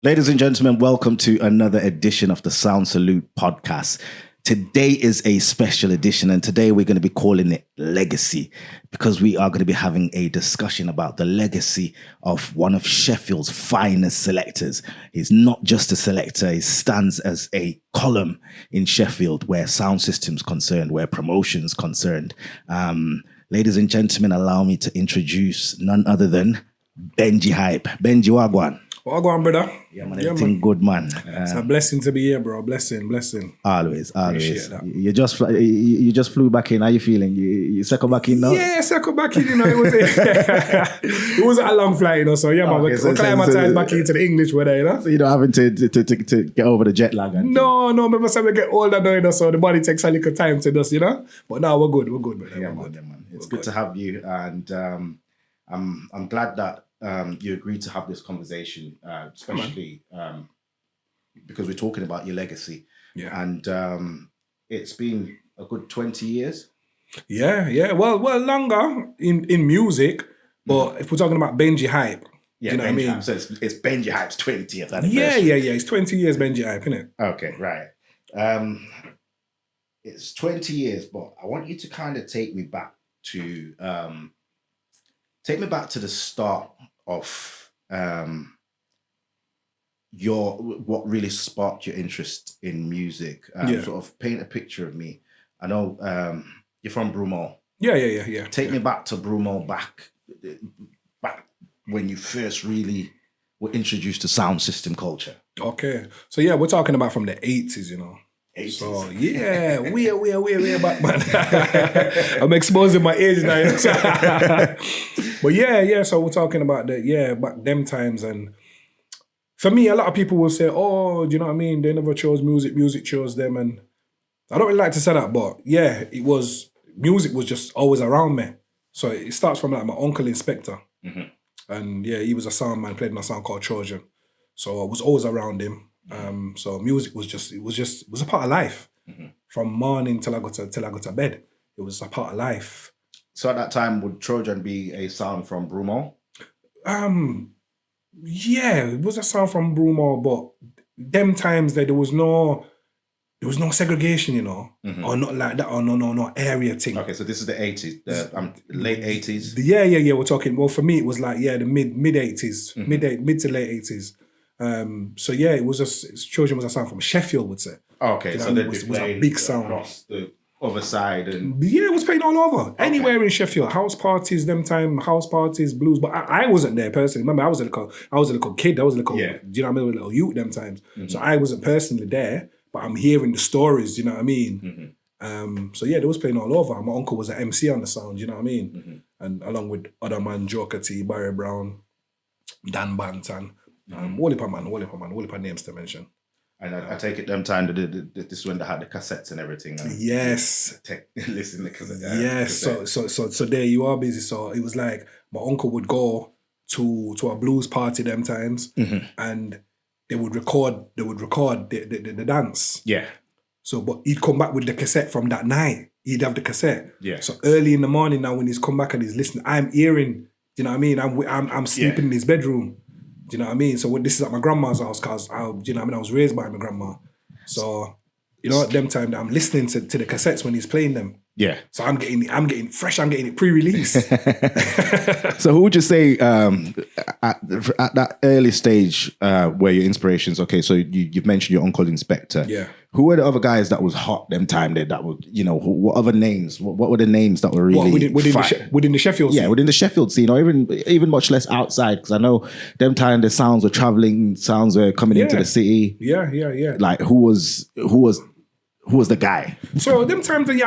Ladies and gentlemen, welcome to another edition of the Sound Salute podcast. Today is a special edition, and today we're going to be calling it Legacy because we are going to be having a discussion about the legacy of one of Sheffield's finest selectors. He's not just a selector, he stands as a column in Sheffield where sound system's concerned, where promotion's concerned. Ladies and gentlemen, allow me to introduce none other than Benji Hype. Benji, wagwan. Well, go on, brother. Yeah, man, everything good, man. It's a blessing to be here, bro. Blessing. Always. That. You just flew back in. How you feeling? You circle back in now? Yeah, circle back in. It wasn't a long flight, so yeah, man. We climatized back into the English weather, So you're not having to get over the jet lag. No. Remember, so we get older now, so the body takes a little time to just, But now we're good, brother. Yeah, man. It's good to have you, and I'm glad that you agreed to have this conversation, especially because we're talking about your legacy. Yeah. And it's been a good 20 years. Yeah. Well, longer in music, but if we're talking about Benji Hype, yeah, you know what I mean? Hype. So it's Benji Hype's 20th anniversary. Yeah. It's 20 years Benji Hype, isn't it? Okay, right. It's 20 years, but I want you to kind of take me back to the start of what really sparked your interest in music. Sort of paint a picture of me. I know you're from Broomall. Yeah. Take me back to Broomall, back when you first really were introduced to sound system culture. Okay, so yeah, we're talking about from the 80s, 80s. So yeah, we're back, man. I'm exposing my age now. But yeah. So we're talking about back them times, and for me, a lot of people will say, "Oh, do you know what I mean? They never chose music. Music chose them." And I don't really like to say that, but yeah, music was just always around me. So it starts from like my uncle Inspector, and yeah, he was a sound man, played in a sound called Trojan. So I was always around him. So music was a part of life. From morning till I got to bed. It was a part of life. So at that time, would Trojan be a sound from Broomall? Yeah, it was a sound from Broomall, but them times there was no segregation, or not like that, or no area thing. Okay, so this is the 80s, the late 80s. Yeah. We're talking. Well, for me, it was like the mid 80s, mid to late 80s. So yeah, Trojan was a sound from Sheffield, would say. Okay, so it was a big sound across the other side, and yeah, it was playing all over, anywhere in Sheffield. House parties, blues. But I wasn't there personally. Remember, I was a little kid. I was a little, do you know what I mean? A little youth them times. So I wasn't personally there, but I'm hearing the stories. Do you know what I mean? So yeah, they was playing all over. My uncle was an MC on the sound. Do you know what I mean? And along with other man, Joker T, Barry Brown, Dan Banton. Wall names to mention. And I take it them time this is when they had the cassettes and everything. Yes. Listen to cassettes. Yes. So there you are, Busy. So it was like my uncle would go to a blues party them times, and they would record the dance. Yeah. So, but he'd come back with the cassette from that night. He'd have the cassette. Yeah. So early in the morning now, when he's come back and he's listening, I'm hearing. Do you know what I mean? I'm sleeping in his bedroom. Do you know what I mean? So this is at my grandma's house because I was raised by my grandma. So at them time that I'm listening to the cassettes when he's playing them. Yeah. So I'm getting it pre-release. So who would you say at that early stage where your inspirations? Okay, so you've mentioned your uncle Inspector. Yeah. Who were the other guys that was hot them time there? That would what other names? What were the names that were really within the Sheffield scene? Yeah, within the Sheffield scene, or even much less outside. Because I know them time the sounds were traveling, sounds were coming into the city. Yeah. Like who was the guy? So them times that you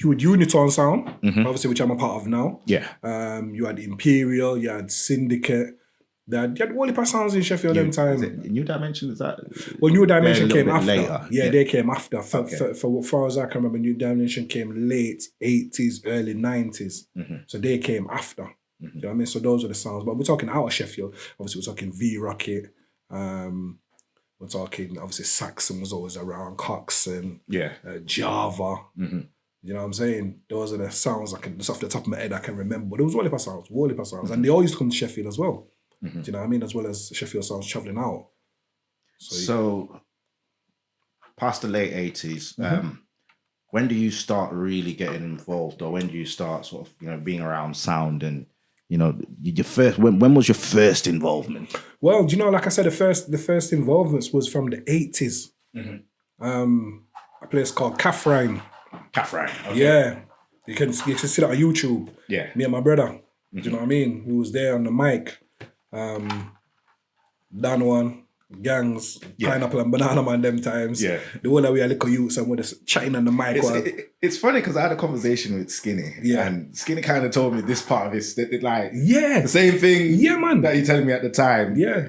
had Unitone sound, obviously, which I'm a part of now. Yeah. You had Imperial, you had Syndicate. You had all the sounds in Sheffield them time. New Dimension, is that? Well, New Dimension came after. Later. Yeah, they came after. For far as I can remember, New Dimension came late 80s, early 90s. So they came after. You know what I mean? So those are the sounds. But we're talking out of Sheffield. Obviously, we're talking V-Rocket. We're talking, obviously, Saxon was always around. Coxon. Yeah. Java. You know what I'm saying? Those are the sounds just off the top of my head I can remember. But it was Wallipah sounds. And they all used to come to Sheffield as well. Do you know what I mean? As well as Sheffield sounds traveling out. So past the late 80s, when do you start really getting involved, or when do you start sort of, being around sound and, your first, when was your first involvement? Well, do you know, like I said, the first involvements was from the 80s. A place called Catherine. Catherine. Okay. Yeah. You can see that on YouTube. Yeah. Me and my brother. Do you know what I mean? We was there on the mic. Dan one, Gangs, Pineapple and Banana Man them times. Yeah. The whole that we had little youths and we're just chatting on the mic. It's funny because I had a conversation with Skinny. Yeah. And Skinny kind of told me this part of this, the same thing man. that you telling me at the time. Yeah.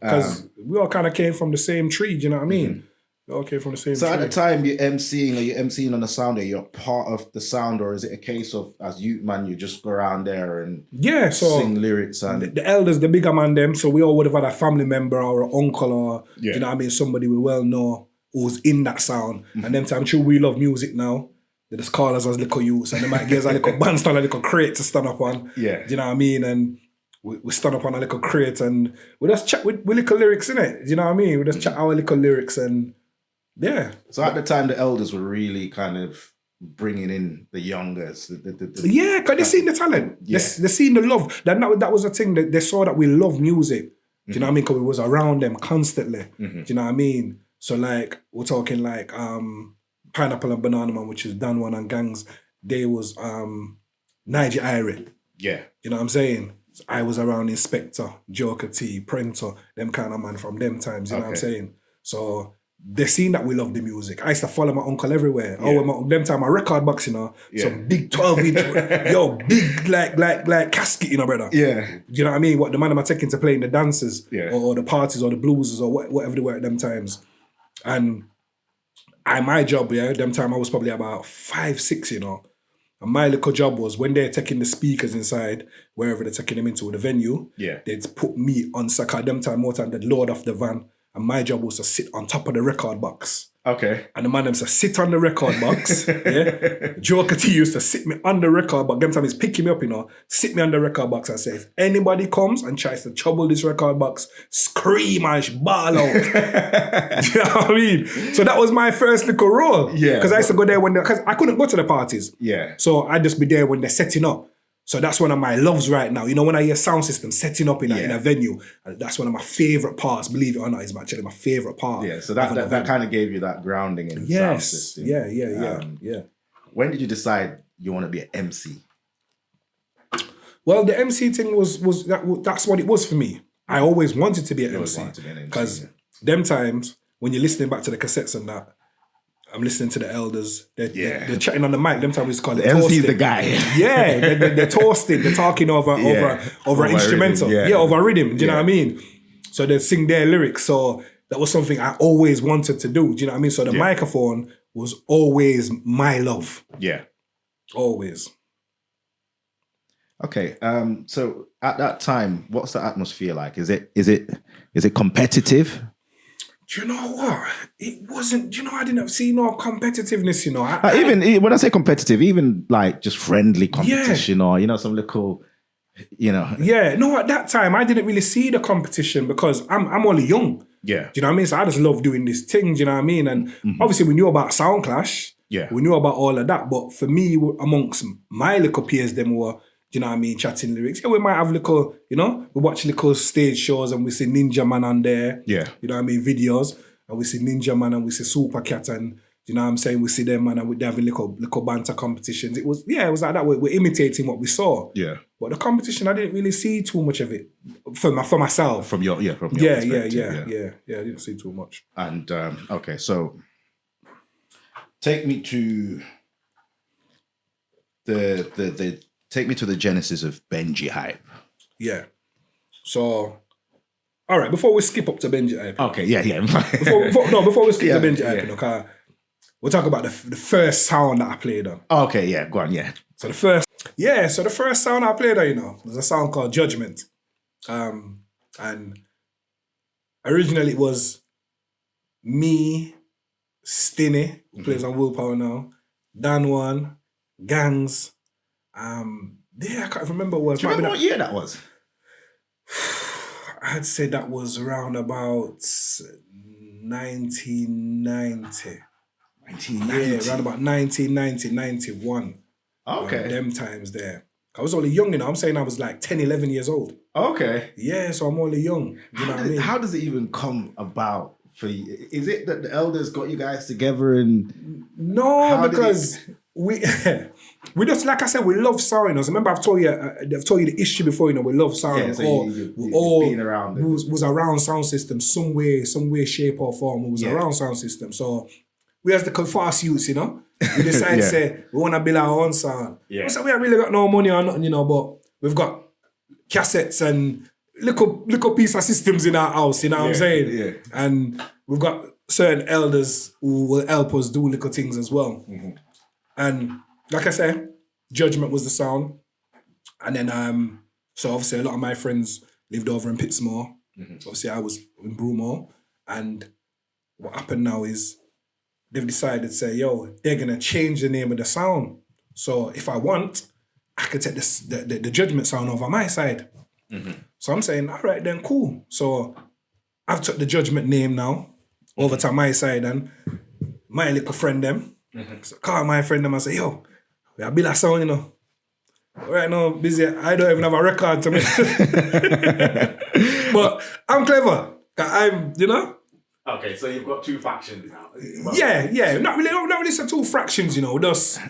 Because we all kind of came from the same tree, do you know what I mean? We all came from the same tree. So at the time you're emceeing on the sound, you're part of the sound, or is it a case of, as youth man, you just go around there and sing lyrics? And the elders, the bigger man them, so we all would have had a family member or an uncle or, do you know what I mean, somebody we well know who's in that sound. And them time, true, we love music now. They just call us as little youths, and they might give us a little bandstand, a little crate to stand up on. Yeah. Do you know what I mean? And we stand up on a little crate and we just chat with little lyrics in it. Do you know what I mean? We just chat our little lyrics and So at the time, the elders were really kind of bringing in the youngers. Yeah, because they seen the talent. Yeah. They seen the love. That was the thing, that they saw that we love music. Do you know what I mean? Because we was around them constantly. Do you know what I mean? So like, we're talking like Pineapple and Banana Man, which is Dan One and Gangs. They was Niger Irie. Yeah. You know what I'm saying? So I was around Inspector, Joker T, Prento, them kind of man from them times. You know what I'm saying? So they seen that we love the music. I used to follow my uncle everywhere. Them time my record box, some big 12-inch, big like casket, brother. Yeah. Do you know what I mean? What the man am I taking to play in the dances or the parties or the blues or whatever they were at them times. And my job, them time I was probably about 5, 6, And my little job was when they're taking the speakers inside, wherever they're taking them into the venue, they'd put me on Saka. Them time more time they'd load off the van. And my job was to sit on top of the record box. Okay. And the man them said, sit on the record box. Joker T used to sit me on the record box. Them time he's picking me up, sit me on the record box and say, if anybody comes and tries to trouble this record box, scream and ball out. Do you know what I mean? So that was my first little role. Yeah. Because I used to go there because I couldn't go to the parties. Yeah. So I'd just be there when they're setting up. So that's one of my loves right now. When I hear sound system setting up in a venue, that's one of my favorite parts. Believe it or not, is actually my favorite part. Yeah, so that kind of gave you that grounding in the sound system. Yeah. When did you decide you want to be an MC? Well, the MC thing that's what it was for me. I always wanted to be an MC. Because them times, when you're listening back to the cassettes and that, I'm listening to the elders. They're chatting on the mic. Them time we just call it the toasting. MC's the guy. Yeah, they're toasting. They're talking over an instrumental. Over a rhythm. Do you know what I mean? So they sing their lyrics. So that was something I always wanted to do. Do you know what I mean? So the microphone was always my love. Yeah. Always. Okay. So at that time, what's the atmosphere like? Is it competitive? Do you know what? It wasn't, I didn't see no competitiveness, even when I say competitive, even like just friendly competition or, some little, Yeah, no, at that time, I didn't really see the competition because I'm only young. Yeah. Do you know what I mean? So I just love doing this thing, do you know what I mean? And obviously we knew about Soundclash. Yeah. We knew about all of that. But for me, amongst my little peers, them were, do you know what I mean, chatting lyrics. Yeah, we might have little, we watch little stage shows and we see Ninja Man on there. Yeah. You know what I mean, videos. And we see Ninja Man and we see Super Cat and, you know what I'm saying, we see them man and we're having little banter competitions. It was like that. We're imitating what we saw. Yeah. But the competition, I didn't really see too much of it for myself. From your perspective. Yeah, I didn't see too much. And, okay, so take me to the genesis of Benji Hype. Yeah. So, all right, before we skip up to Benji Hype. Okay, yeah. Before we skip to Benji Hype, okay, we'll talk about the first sound that I played on. Okay, yeah, go on, yeah. So the first sound I played on, was a sound called Judgment. And originally it was me, Stinny, who plays on Willpower now, Dan One, Gangs, I can't remember what it was. Do you remember what year that was? I'd say that was around about 1990. 1990. Yeah, around about 1990, 91. Okay. Them times there. I was only young, you know. I'm saying I was like 10, 11 years old. Okay. Yeah, so I'm only young. You know what I mean? How does it even come about for you? Is it that the elders got you guys together and... No, because we we just, like I said, we love sound. You know? So remember I've told you the history before, you know, we love sound. Yeah, so you've been around it. Was around sound system some way, shape or form. We was around sound system. So we as the fast youths, you know, we decided to say we want to build our own sound. Yeah. So we haven't really got no money or nothing, you know, but we've got cassettes and little piece of systems in our house, you know what I'm saying? Yeah. And we've got certain elders who will help us do little things as well. Mm-hmm. And like I said, Judgment was the sound. And then, so obviously a lot of my friends lived over in Pittsmore. Mm-hmm. Obviously I was in Broomore. And what happened now is they've decided to say, yo, they're going to change the name of the sound. So if I want, I could take the Judgment sound over my side. Mm-hmm. So I'm saying, all right, then cool. So I've took the Judgment name now over to my side, and my little friend them. Mm-hmm. So call my friend them and say, yo, we are build a sound, you know. Right now, Busy, I don't even have a record to me. But I'm clever. I'm, you know. Okay, so you've got two factions now. Yeah. Not really so two fractions, you know. Just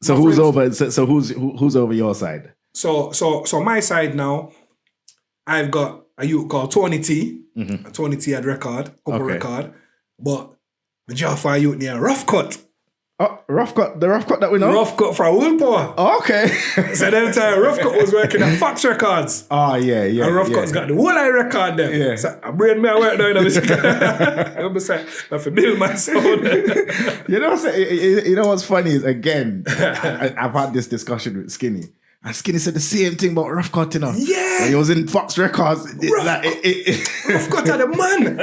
so who's friends. Over? So who's over your side? So my side now, I've got a youth called Tony T. Mm-hmm. Tony T had record, record. But the job for a youth near Rough Cut. Oh, Rough Cut, the Rough Cut that we know? Rough Cut from Willpower. Oh, okay. So then time Rough Cut was working at Fox Records. Oh, yeah. And Rough Cut's got the whole eye record there. Yeah. So I bring me a work down. I'm saying, I have to build my sound. You know what's funny is, again, I've had this discussion with Skinny. And Skinny said the same thing about Rough Cut, you know. Yeah. When he was in Fox Records. Rough Cut are the man.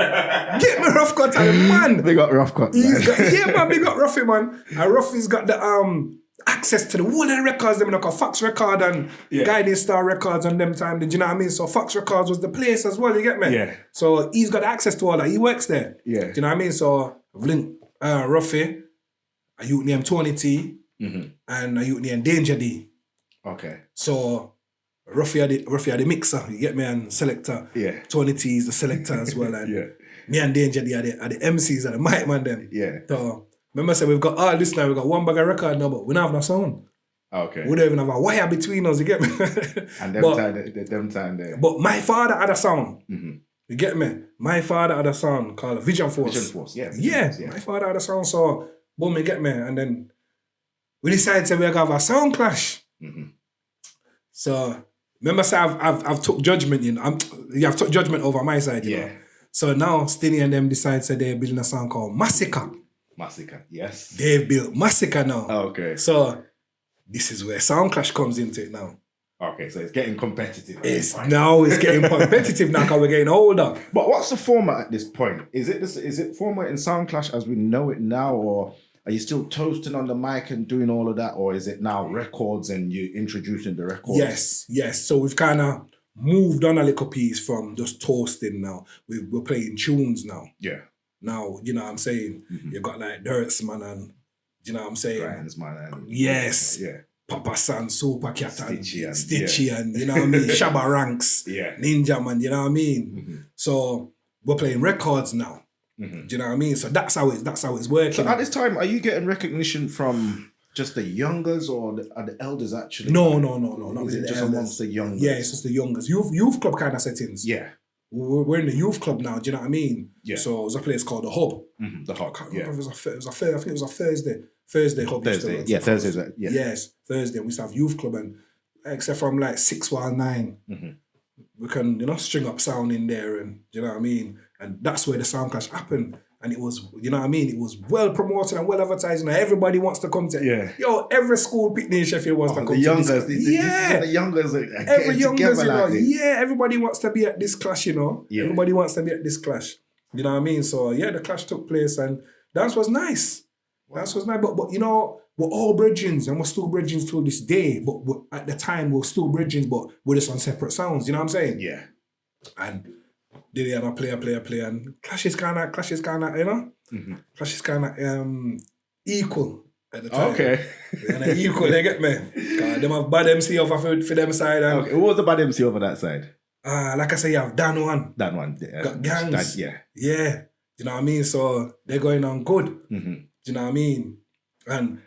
Get me Rough Cut are the man. Big up Rough Cut. Man, big up Ruffy, man. And Ruffy's got the access to the whole of the records, them, like a Fox Record and Guiding Star Records and them time. Do you know what I mean? So Fox Records was the place as well, you get me? Yeah. So he's got access to all that. He works there. Yeah. Do you know what I mean? So I've linked Ruffy, a youth named Tony T, and a youth named Danger D. Okay. So Ruffy had the mixer, you get me, and selector. Yeah. Tony T is the selector as well. And me and Danger D are the MCs and the mic man them. Yeah. So remember I said we've got all this now, we've got one bag of record now, but we don't have no sound. Okay. We don't even have a wire between us, you get me? And them time there. But my father had a sound. Mm-hmm. You get me? My father had a sound called Vision Force. Vision Force, yeah. My father had a sound, so boom, you get me? And then we decided to we're gonna have a Soundclash. Mm-hmm. So remember, say I've took Judgment, you know. I've took Judgment over my side, you know. So now Stinny and them decide they're building a song called Massacre. Massacre, yes. They've built Massacre now. Oh, okay. So this is where Soundclash comes into it now. Okay, so it's getting competitive. It's getting competitive now because we're getting older. But what's the format at this point? Is it format in Soundclash as we know it now, or are you still toasting on the mic and doing all of that, or is it now records and you introducing the records? Yes. So we've kind of moved on a little piece from just toasting now. We're playing tunes now. Yeah. Now, you know what I'm saying? Mm-hmm. You've got like Dirtsman and, you know what I'm saying? Grindsman and... Yes. Yeah. Papa San, Super Cat and Stitchy and, you know what I mean? Shabba Ranks, Ninja Man, you know what I mean? Mm-hmm. So we're playing records now. Mm-hmm. Do you know what I mean? So that's how it's working. So at this time, are you getting recognition from just the youngers or are the elders actually? No. Not is it just amongst the youngers? Yeah, it's just the youngers. Youth club kind of settings. Yeah. We're in the youth club now. Do you know what I mean? Yeah. So there's a place called the Hub. Mm-hmm. The Hub. I can't remember if it was a I think it was a Thursday. Thursday Hub. Thursday. Yeah, Thursdays. Yeah. Yes, Thursday. We used to have youth club, and except from like 6 while 9, we can string up sound in there, and do you know what I mean? And that's where the Soundclash happened. And it was, you know what I mean? It was well promoted and well advertised. And everybody wants to come to it. Yeah. Yo, every school picnic in Sheffield wants to come to youngers, the youngers are every youngers, like everybody wants to be at this clash, Yeah. Everybody wants to be at this clash. You know what I mean? So yeah, the clash took place and dance was nice. Wow. Dance was nice. But we're all bridgings and we're still bridgings till this day. But at the time we're still bridgings, but we're just on separate sounds. You know what I'm saying? Yeah. And did it and I play, and Clash is kind of, you know, Clash is kind of equal at the time. Okay. And equal, they get me. Them have bad MC over for them side. And, Okay. What was the bad MC over that side? like I say, you have Dan One. That one. Yeah. Got gangs. Yeah. Yeah. You know what I mean? So they're going on good. Do you know what I mean? And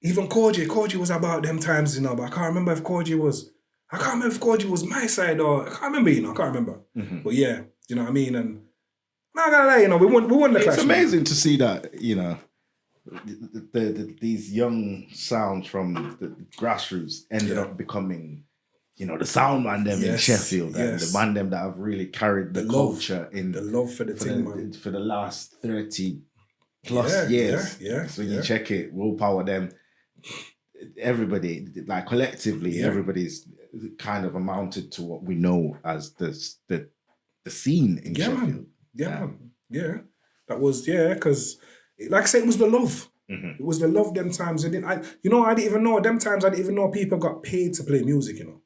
even Koji was about them times, you know, but I can't remember if Koji was my side or I can't remember, you know, I can't remember. But yeah, you know what I mean? And I'm not gonna lie, you know, we won the Clash. It's amazing to see that, you know, these young sounds from the grassroots ended up becoming, you know, the sound man them in Sheffield and the man them that have really carried the culture in the love for the thing, man. For the last 30 plus years. Yeah. So you check it, willpower them, everybody, like collectively, everybody's kind of amounted to what we know as the scene in Sheffield. Yeah. That was, because like I said, it was the love. It was the love them times. I didn't even know them times. I didn't even know people got paid to play music, you know.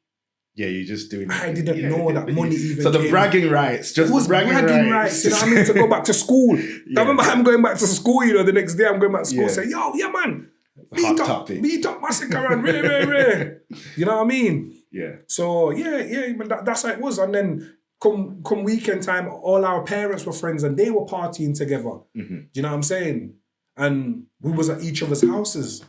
Yeah, you're just doing. I didn't know that money even. So the bragging rights, just it was bragging rights. You know what I mean? To go back to school. I remember I'm going back to school. You know, the next day I'm going back to school. Say, yo, yeah, man, beat up massacre and ray. You know what I mean? Yeah. So yeah, man, that's how it was. And then come weekend time, all our parents were friends and they were partying together. Do you know what I'm saying? And we was at each other's houses.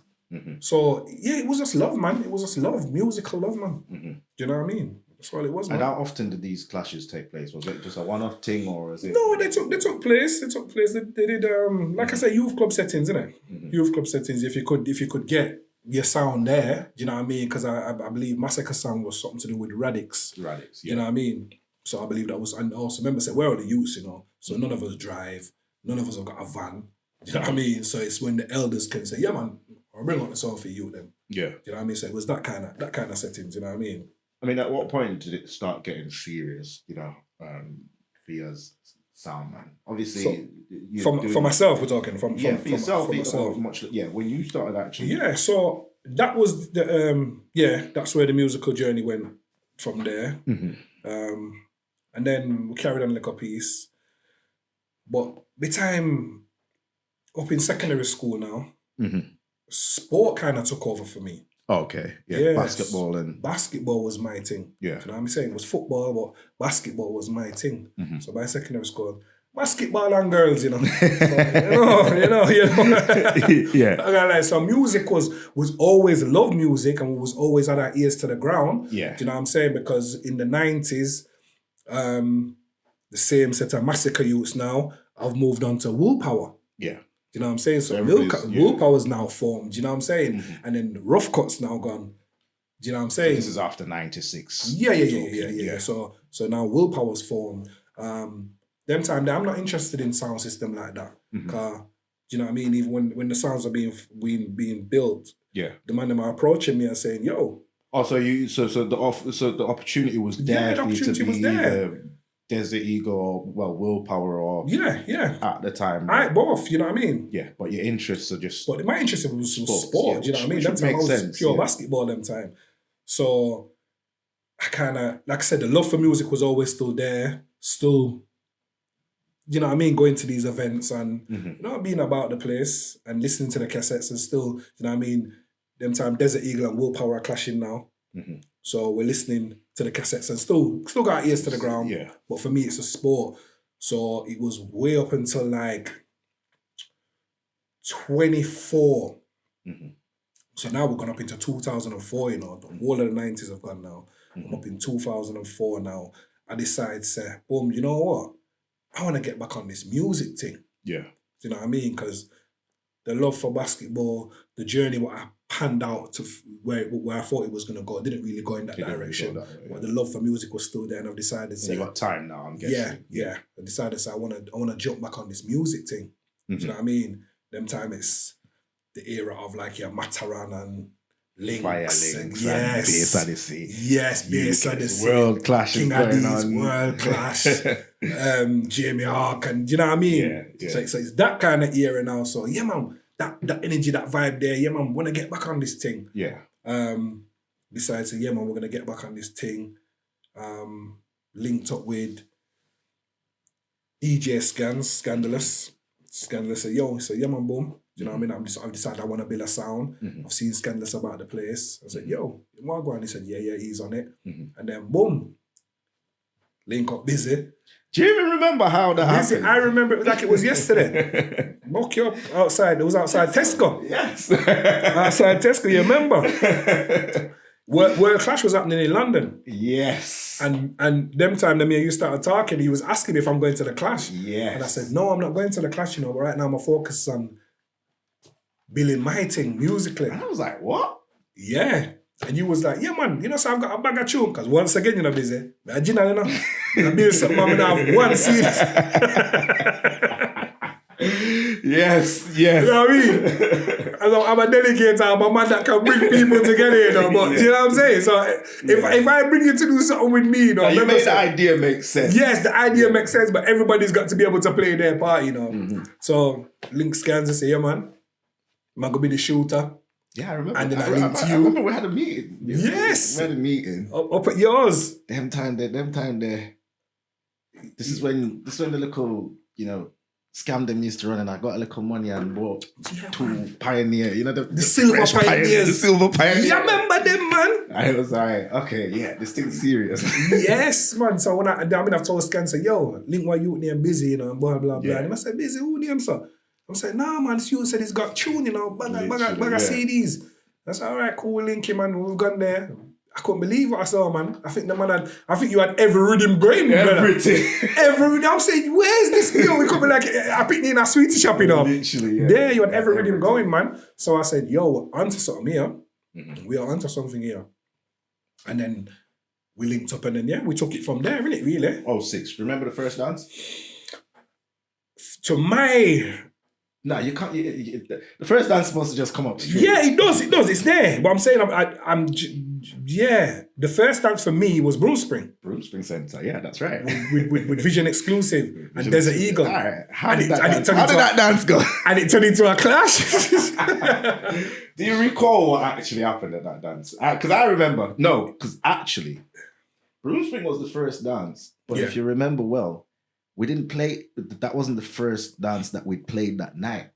So yeah, it was just love, man. It was just love, musical love, man. Do you know what I mean? That's all it was, man. And how often did these clashes take place? Was it just a one-off thing, or is it? No, they took place. They did like I say, youth club settings, innit? Youth club settings. If you could get your sound there, do you know what I mean? Because I believe Massacre sound was something to do with Radix. Yeah. You know what I mean? So I believe that was, and also remember I said, we're all the youths, you know. So none of us drive, none of us have got a van. Do you know what I mean? So it's when the elders can say, yeah, man, I'll bring on the song for you then. Yeah. Do you know what I mean? So it was that kind of settings, you know what I mean? I mean, at what point did it start getting serious, you know, for your sound, man? Obviously, for myself, we're talking. For yourself, myself. When you started actually. Yeah, so that was the, that's where the musical journey went from there. And then we carried on like a piece. But the time up in secondary school now, sport kind of took over for me. Oh, okay. Yeah. Basketball was my thing. Yeah. You know what I'm saying? It was football, but basketball was my thing. So by secondary school, basketball and girls, you know. So, you know. Yeah. So music was always love music and was always had our ears to the ground. Yeah. Do you know what I'm saying? Because in the 90s, the same set of Massacre youths now have moved on to willpower. Yeah. You know what I'm saying? So willpower is now formed. Do you know what I'm saying? And then rough cuts now gone. Do you know what I'm saying? So this is after 96. Yeah. So now willpower's formed. Them time I'm not interested in sound system like that. Do you know what I mean? Even when the sounds are being built, the man them are approaching me and saying, "Yo." Oh, so the opportunity was there for you to be either Desert Eagle or willpower or at the time. Both, you know what I mean? Yeah, but your interests are just. But my interest was sport. Do you know what I mean? That time I was pure basketball. Them time, so I kind of, like I said, the love for music was always still there. Still, you know what I mean? Going to these events and you know, being about the place and listening to the cassettes and still, you know what I mean? Them time Desert Eagle and Willpower are clashing now. So we're listening to the cassettes and still got our ears to the ground. Yeah. But for me, it's a sport. So it was way up until like 24. So now we're gone up into 2004, you know. The whole of the 90s have gone now. I'm up in 2004 now. I decided to say, boom, you know what? I want to get back on this music thing. Yeah. Do you know what I mean? Because the love for basketball, the journey, what I panned out to where I thought it was going to go, it didn't really go in that direction. But the love for music was still there, and I've decided to say, you got time now, I'm guessing. Yeah. I decided to say, I want to jump back on this music thing. Do you know what I mean? Them time it's the era of like Mataran and Links. Fire Links and Bass Odyssey. Yes, Bass Odyssey. World Clash King is going Addies, on. World Clash. Jamie Hawk, and you know what I mean? Yeah. So it's that kind of era now. So yeah, man, that energy, that vibe there, yeah, man, want to get back on this thing. Yeah. Decided to, yeah, man, we're going to get back on this thing. Linked up with EJ Scandalous said, yo, so yeah man, boom. Do you know what I mean? I've decided I want to build a sound. I've seen Scandalous about the place. I said, yo, Wagwan. He said, yeah, he's on it. And then boom, link up Bizzy. Do you even remember how that happened? I remember it like it was yesterday. Mock you up outside. It was outside Tesco. Yes. Outside Tesco, you remember? Where Clash was happening in London. Yes. And them time, me and you started talking, he was asking me if I'm going to the Clash. Yes. And I said, no, I'm not going to the Clash, but right now my focus is on building my thing musically. And I was like, what? Yeah. And you was like, yeah, man, so I've got a bag of tune. Because once again, Bizzy. Imagine, I build something, I'm going to have one CD. Yes. You know what I mean? I'm a delegate, I'm a man that can bring people together, but you know what I'm saying? So if I bring you to do something with me, you make the idea make sense. Yes, the idea makes sense, but everybody's got to be able to play their part, So Link scans and say, yeah, man, I'm going to be the shooter. Yeah, I remember. And then I linked you. I remember we had a meeting. Yes. We had a meeting. Up at yours. Them time there. This is when the little, scam them used to run, and I got a little money and bought two Pioneer, the silver Pioneers. The silver Pioneer. You remember them, man? I was like, okay, yeah, this thing's serious. Yes, man. So when I've told Scan, say, yo, Link, why you name Bizzy, and blah, blah, blah. And I said, Bizzy, who name, sir? I'm saying, nah, man, Stu said he's got tune, bag of CDs. I said, all right, cool, Linky, man, we've gone there. I couldn't believe what I saw, man. I think you had every rhythm going, everything. Every rhythm. I'm saying, where's this? We could be like, I picked me in a sweetie shop, Literally, yeah. There, you had every rhythm going, man. So I said, yo, we're onto something here. We are onto something here. And then we linked up, and then, we took it from there, innit, really? 06. Remember the first dance? To my... No, you can't. The first dance supposed to just come up straight. Yeah, it does. It's there. But I'm saying, the first dance for me was Broom Spring. Broom Spring Centre, yeah, that's right. With Vision Exclusive and Desert Eagle. All right. How did that dance go? And it turned into a clash. Do you recall what actually happened at that dance? Because I remember. No, because actually, Broom Spring was the first dance. But if you remember well, we didn't play, that wasn't the first dance that we played that night.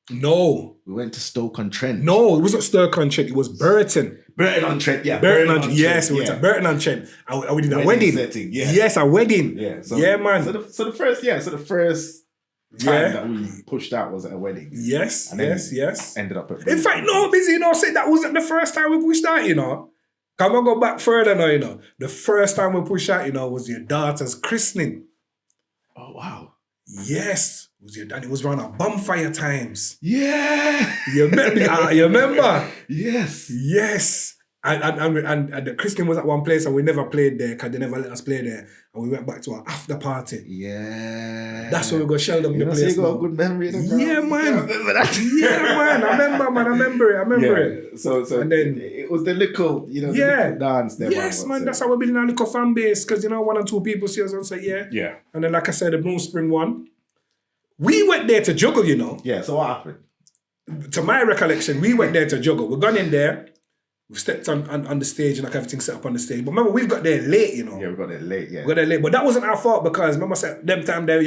No. We went to Stoke-on-Trent. No, it wasn't Stoke-on-Trent, it was Burton. Burton-on-Trent, yeah. Burton-on-Trent, yes, we went to Burton-on-Trent. And we did a wedding. Setting, yeah. Yes, a wedding. Yeah, man. So the first time that we pushed out was at a wedding. Yes, yes. Ended up at... In fact, no, Bizzy, say that wasn't the first time we pushed out, Come on, go back further now, The first time we pushed out, was your daughter's christening. Oh, wow. Yes. And it was around our bonfire times. Yeah. You remember? Yes. Yes. And the Christian was at one place and we never played there because they never let us play there. And we went back to our after party. Yeah. That's where we got shelled up the place. You got a good memory. Yeah, man. I remember that. Yeah, man. I remember it. So and then it was the little, the little dance there. Yes, man. That's how we're building our little fan base because, one or two people see us and say, yeah. Yeah. And then, like I said, the Moon Spring one, we went there to juggle, Yeah, so what happened? To my recollection, we went there to juggle. We gone in there. We stepped on the stage and everything set up on the stage. But remember, we got there late, Yeah, we got there late, yeah. We got there late. But that wasn't our fault because remember I said, them time there,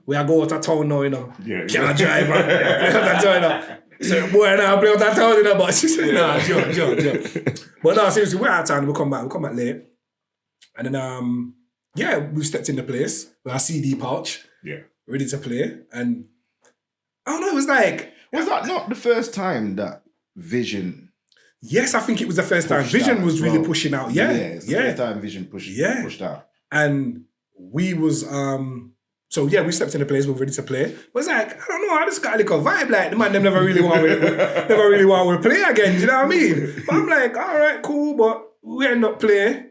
we are go out of town now, Yeah. Can't drive, play out of town, So, boy, now I play out of town, But she said, nah, Joe. But no, seriously, we're out of town. We come back late. And then, we stepped in the place with our CD pouch. Yeah. Ready to play. And I don't know, it was like... Was that not the first time that Vision... Yes, I think it was the first time. Vision was really pushing out. Yeah. It's the first time Vision pushed out. And we was, we stepped in the place, we were ready to play. But it's like, I don't know, I just got a little vibe, like, the man them never really want to play again, do you know what I mean? But I'm like, all right, cool, but we end up playing.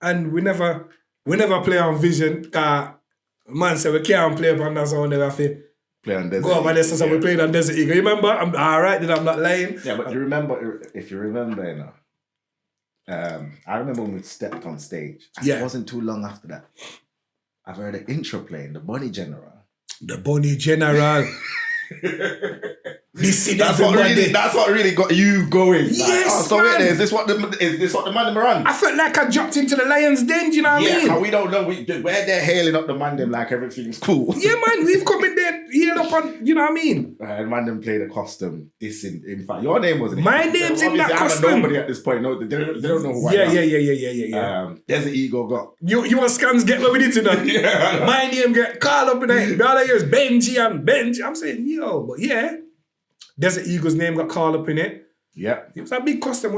And we never play on Vision, because man said we can't play on that sound there, I feel. Play on Desert Go over there, so we played on Desert Eagle. You remember? I'm all right, then I'm not lying. Yeah, but if you remember, I remember when we stepped on stage. And it wasn't too long after that. I've heard the intro playing, the Bunny General. The Bunny General. This in That's everybody. what really got you going. Like, Yes, so man. is this what the man them run? I felt like I dropped into the lion's den, do you know what I mean? And we don't know. We're there hailing up the man them like everything's cool. Yeah, man, we've come in there, hailed up on, you know what I mean? And man them played a custom. This in fact, your name wasn't. My name's in that custom. Nobody at this point. No, they don't know who I am. Yeah. There's an ego got. You want scans get where we need to know? Yeah. My name get called up in there. The other years Benji and Benji. I'm saying, yo, but yeah. Desert Eagle's name got called up in it. Yeah. It was a big custom.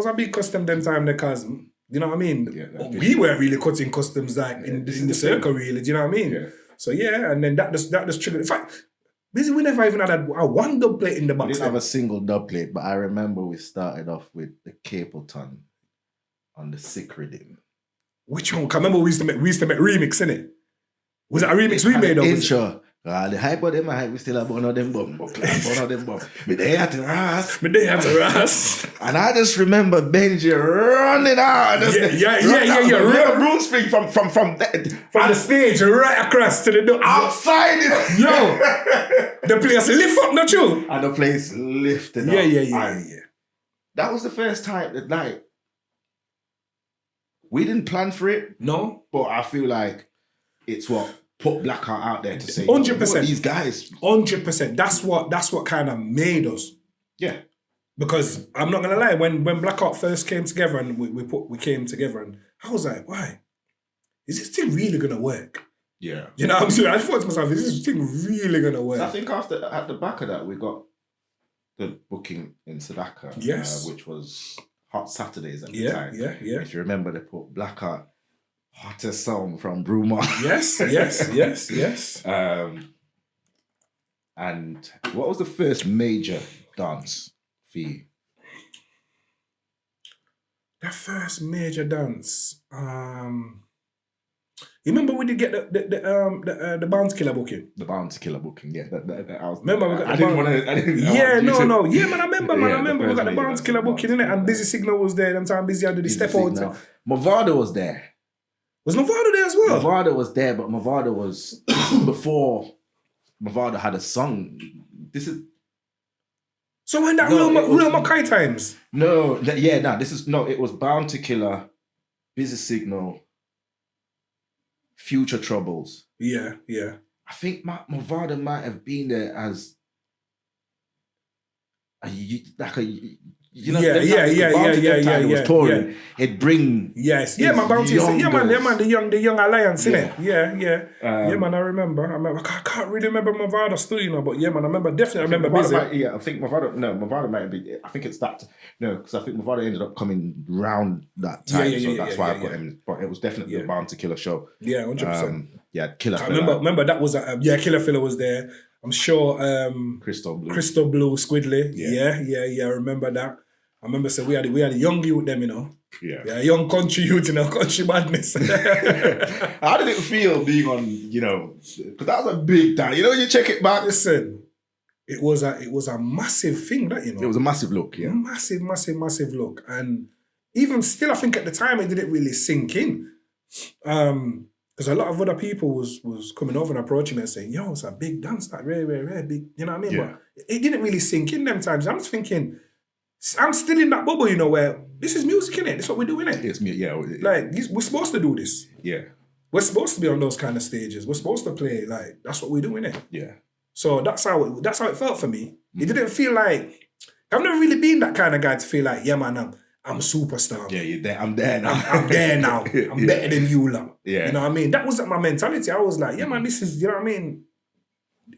Them time because, you know what I mean? Yeah, we weren't really cutting customs like in the circle really, do you know what I mean? Yeah. So yeah, and then that just triggered. In fact, Bizzy, we never even had a one dub plate in the box. We didn't have a single dub plate, but I remember we started off with the Capleton on the sick rhythm. Which one? 'Cause I remember we used to make remix, innit? Was it a remix we made of? Intro. The hype of them, we still have one of them bum. But they had to ras. And I just remember Benji running out. Yeah. Real broom spring from the stage right across to the door. Outside. Yo, the place lift up, not you? And the place lifted up. Yeah. That was the first time that, like, we didn't plan for it. No. But I feel like it's what put Blackout out there to say 100%. These guys. 100%. That's what kind of made us. Yeah. Because I'm not gonna lie, when Blackout first came together and we came together, and I was like, why? Is this thing really gonna work? Yeah. You know what I'm saying? I thought to myself, is this thing really gonna work? So I think at the back of that we got the booking in Sadaka. Yes. Which was Hot Saturdays at the time. Yeah. If you remember, they put Blackout hottest song from Bruma. Yes. And what was the first major dance for you? The first major dance. You remember we did get the Bounce Killer booking? The Bounce Killer booking, yeah. I was, remember we got I didn't want to. Yeah, no. Yeah, man, I remember we got the major Bounce Killer booking, innit? And Busy Signal was there. Them time Busy had to the step out. Mavado was there. Was Mavado there as well? Mavado was there, but Mavado was before Mavado had a song. This is so when that Real Mackay times? It was Bounty Killer, Busy Signal, Future Troubles. Yeah. I think Mavado might have been there as was touring. It'd bring my Bounty. Man, the young alliance, innit? Yeah, man, I remember. I can't really remember Mavado still, you know, but yeah, man, I remember Busy. I think Mavado might be. I think it's that. No, because I think Mavado ended up coming round that time, so that's why I got him. But it was definitely the Bounty Killer show. Yeah, 100%. Killer. I remember that was Killer Filler was there. I'm sure Crystal Blue Squidly. Yeah, I remember that. I remember we had a young youth them, you know. Yeah, young country youth, you know, country madness. How did it feel being on, you know, because that was a big time. You know, you check it back. Listen, it was a massive thing, that, you know. It was a massive look, yeah. Massive look. And even still, I think at the time it didn't really sink in. Because a lot of other people was coming over and approaching me and saying, yo, it's a big dance, that rare, big, you know what I mean? Yeah. But it didn't really sink in them times. I'm thinking, I'm still in that bubble, you know, where this is music, innit? This is what we're doing, innit? It's me, yeah. Like, we're supposed to do this. Yeah. We're supposed to be on those kind of stages. We're supposed to play, like, that's what we're doing, innit? Yeah. So that's how it felt for me. It didn't feel like, I've never really been that kind of guy to feel like, yeah, man, I'm a superstar. Yeah, you're there. I'm there now. I'm there now. I'm better than you, lot. Yeah. You know what I mean? That was my mentality. I was like, yeah, man, this is, you know what I mean?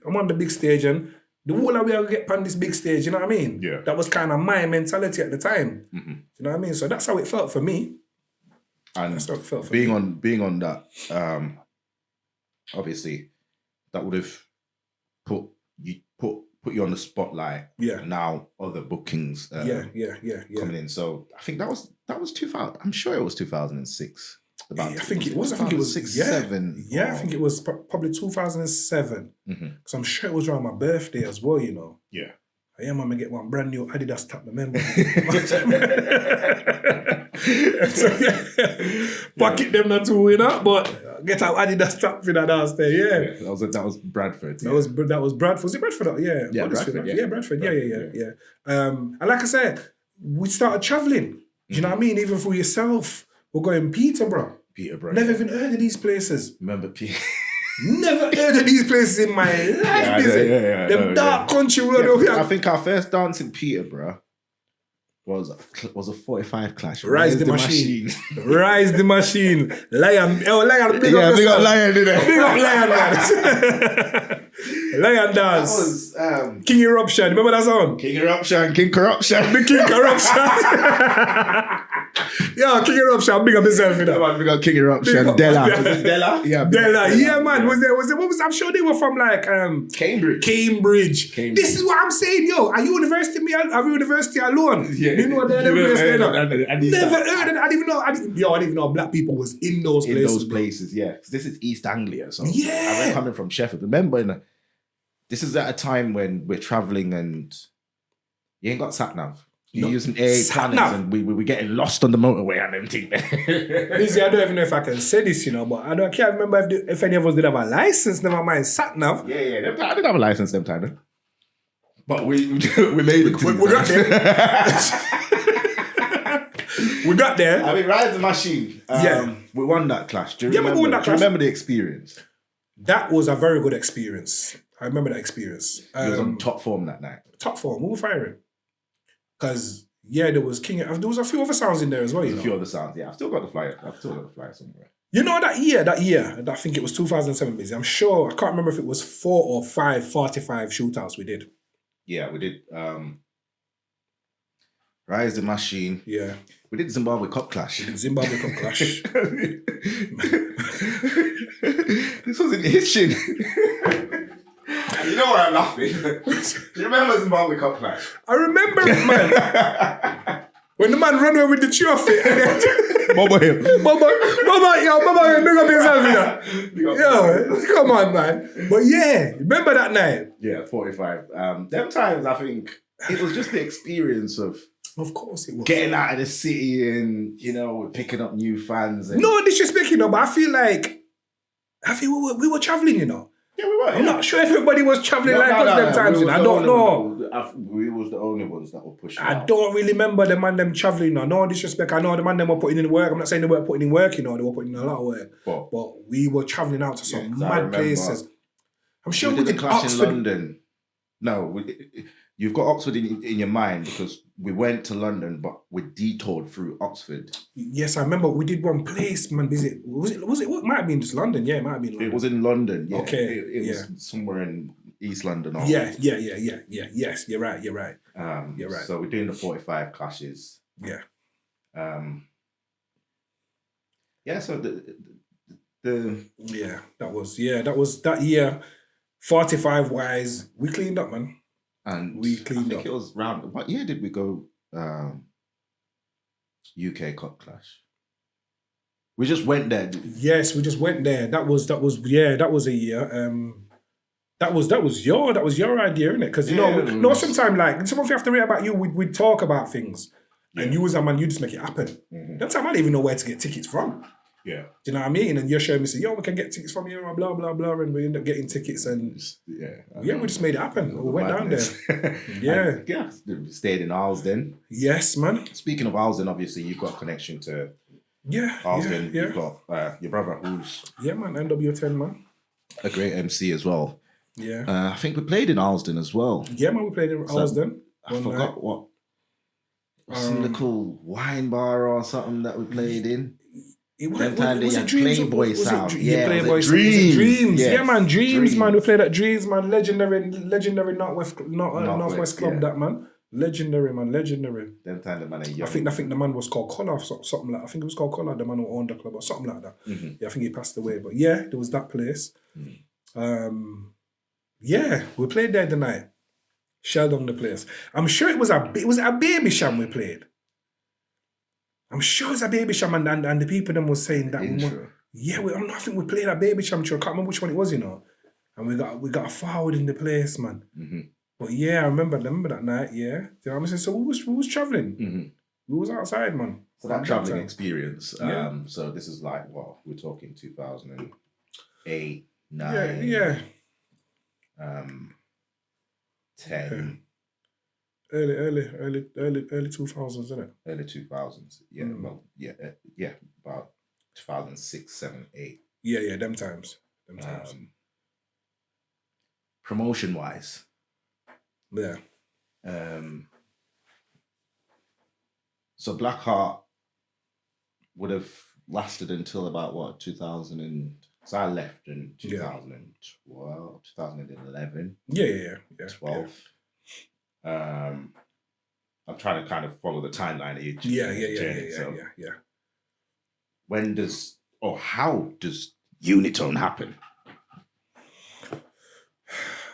I'm on the big stage and the whole of we will get on this big stage, you know what I mean? Yeah. That was kind of my mentality at the time. Mm-hmm. You know what I mean? So that's how it felt for me. And that's how it felt for being me. on that, obviously, that would have put you on the spotlight. Yeah. Now other bookings. Yeah. Coming in. So I think that was 2000. I'm sure it was 2006. I think it was 6, 7. Yeah, I think it was probably 2007. Because I'm sure it was around my birthday as well, you know. Yeah. Yeah, man, I get one brand new Adidas top, remember? So, pocket them not too, you know, but Get out Adidas top for that downstairs. Yeah. That was Bradford. That was Bradford. Was it Bradford? Yeah. Yeah, Bradford. yeah. Yeah, Bradford. Yeah. And like I said, we started traveling. Do you know what I mean? Even for yourself, we're going Peterborough. Never even heard of these places. Remember Peterborough? Never heard of these places in my life. Them dark country road over here. I think our first dance in Peterborough was a 45 clash. Rise the machine. Rise the machine. Lion. Oh, Lion. Big up Lion, didn't it? Big up Lion, man. Lion dance. That was King Eruption. Remember that song? King Eruption, King Corruption. The King Corruption. Yeah, King Eruption. Big up yourself, you know. We got King Eruption. Della. Was it Della? Yeah. Della. Yeah, man. Was there? What was? I'm sure they were from like Cambridge. This is what I'm saying, yo. Are you university alone? Yeah. You know they're never heard of. Never heard of. I didn't even know black people was in those places. Yeah. This is East Anglia, so yeah. I'm coming from Sheffield. Remember, this is at a time when we're traveling and you ain't got sat nav. You're using planners and we're getting lost on the motorway and everything. Bizzy, I don't even know if I can say this, you know, but I can't remember if any of us did have a license, never mind sat nav. Yeah. I didn't have a license them time, though. But we made it. We got there. We got there. I mean, Rise the Machine. We won that clash. Do you remember? We won that clash. Do you remember the experience? That was a very good experience. I remember that experience. He was on top form that night. Top form. We were firing. Because, there was there was a few other sounds in there as well, you know. A few other sounds, yeah. I've still got the flyer somewhere. You know, that year, I think it was 2007, Bizzy. I'm sure, I can't remember if it was 4 or 5 45 shootouts we did. Yeah, we did. Rise the Machine. Yeah. We did Zimbabwe Cup Clash. This was in Hitchin. You know why I'm laughing? Do you remember Zimbabwe Cup Clash? I remember it, man. When the man ran away with the trophy. Bubba him. Bubba, big up yourself, you know. Yo, come on, man. But yeah, remember that night? Yeah, 45. Them times, I think, it was just the experience of course it was. Getting out of the city and, you know, picking up new fans. And no disrespect, you know, but I feel we were traveling, you know. Yeah, we were. I'm not sure if everybody was traveling like us them times. I don't know. We was the only ones that were pushing. I don't really remember the man them traveling. No disrespect. I know the man them were putting in work. I'm not saying they weren't putting in work, you know. They were putting in a lot of work. But we were traveling out to some mad places. I'm sure we did clash Oxford. in London. No, you've got Oxford in your mind because we went to London, but we detoured through Oxford. Yes, I remember we did one place, man. Was it? It might have been just London. Yeah, it might have been London. It was in London. Yeah. Okay. It was somewhere in East London. Yeah. Yes, you're right. You're right. So we're doing the 45 clashes. Yeah. So that was that year. 45 wise, we cleaned up, man. And we cleaned up. It was round. What year did we go? UK Cup Clash. We just went there. Yes, we just went there. That was a year. That was your idea, innit? Because you know, sometimes like some of you have to read about you. We'd talk about things, and you as a man, you just make it happen. Mm-hmm. That time I didn't even know where to get tickets from. Yeah. Do you know what I mean? And you're showing me, we can get tickets from you, blah, blah, blah. And we end up getting tickets and we just made it happen. We went down there. Yeah. Stayed in Alsden. Yes, man. Speaking of Alsden, obviously, you've got a connection to Alsden. You've got your brother who's... Yeah, man. NW10, man. A great MC as well. Yeah. I think we played in Alsden as well. Yeah, man. We played in Alsden. I forgot what... Some little wine bar or something that we played in. Was it Dreams? Playboy sound. Playboy Dreams. Yes. Yeah, man. Dreams, man. We played at Dreams, man. Legendary Northwest Club, that man. Legendary, man. Legendary. Them time the man are young. I think the man was called Connor, something like. I think it was called Connor, the man who owned the club or something like that. Mm-hmm. Yeah, I think he passed away, but yeah, there was that place. Mm. We played there the night. Shelled on the place. I'm sure it was a Baby Sham we played. I'm sure it's a Baby Sham and the people them was saying that. I think we played a Baby Sham show. I can't remember which one it was, you know. And we got a forward in the place, man. Mm-hmm. But yeah, I remember that night, yeah. Do you know what I'm saying? So we was travelling. Mm-hmm. We was outside, man. So that At traveling time. experience. Yeah. So this is like, well, we're talking 2008, Yeah, 9, yeah. 10, Early 2000s, isn't it? early 2000s. Yeah, well, yeah, about 2006, 7, 8. Yeah, them times. Promotion wise. Yeah. So Blackheart would have lasted until about what, 2000 and... So I left in 2012, 2011. Yeah. 12. I'm trying to kind of follow the timeline of your journey. Yeah. When does, or how does Unitone happen?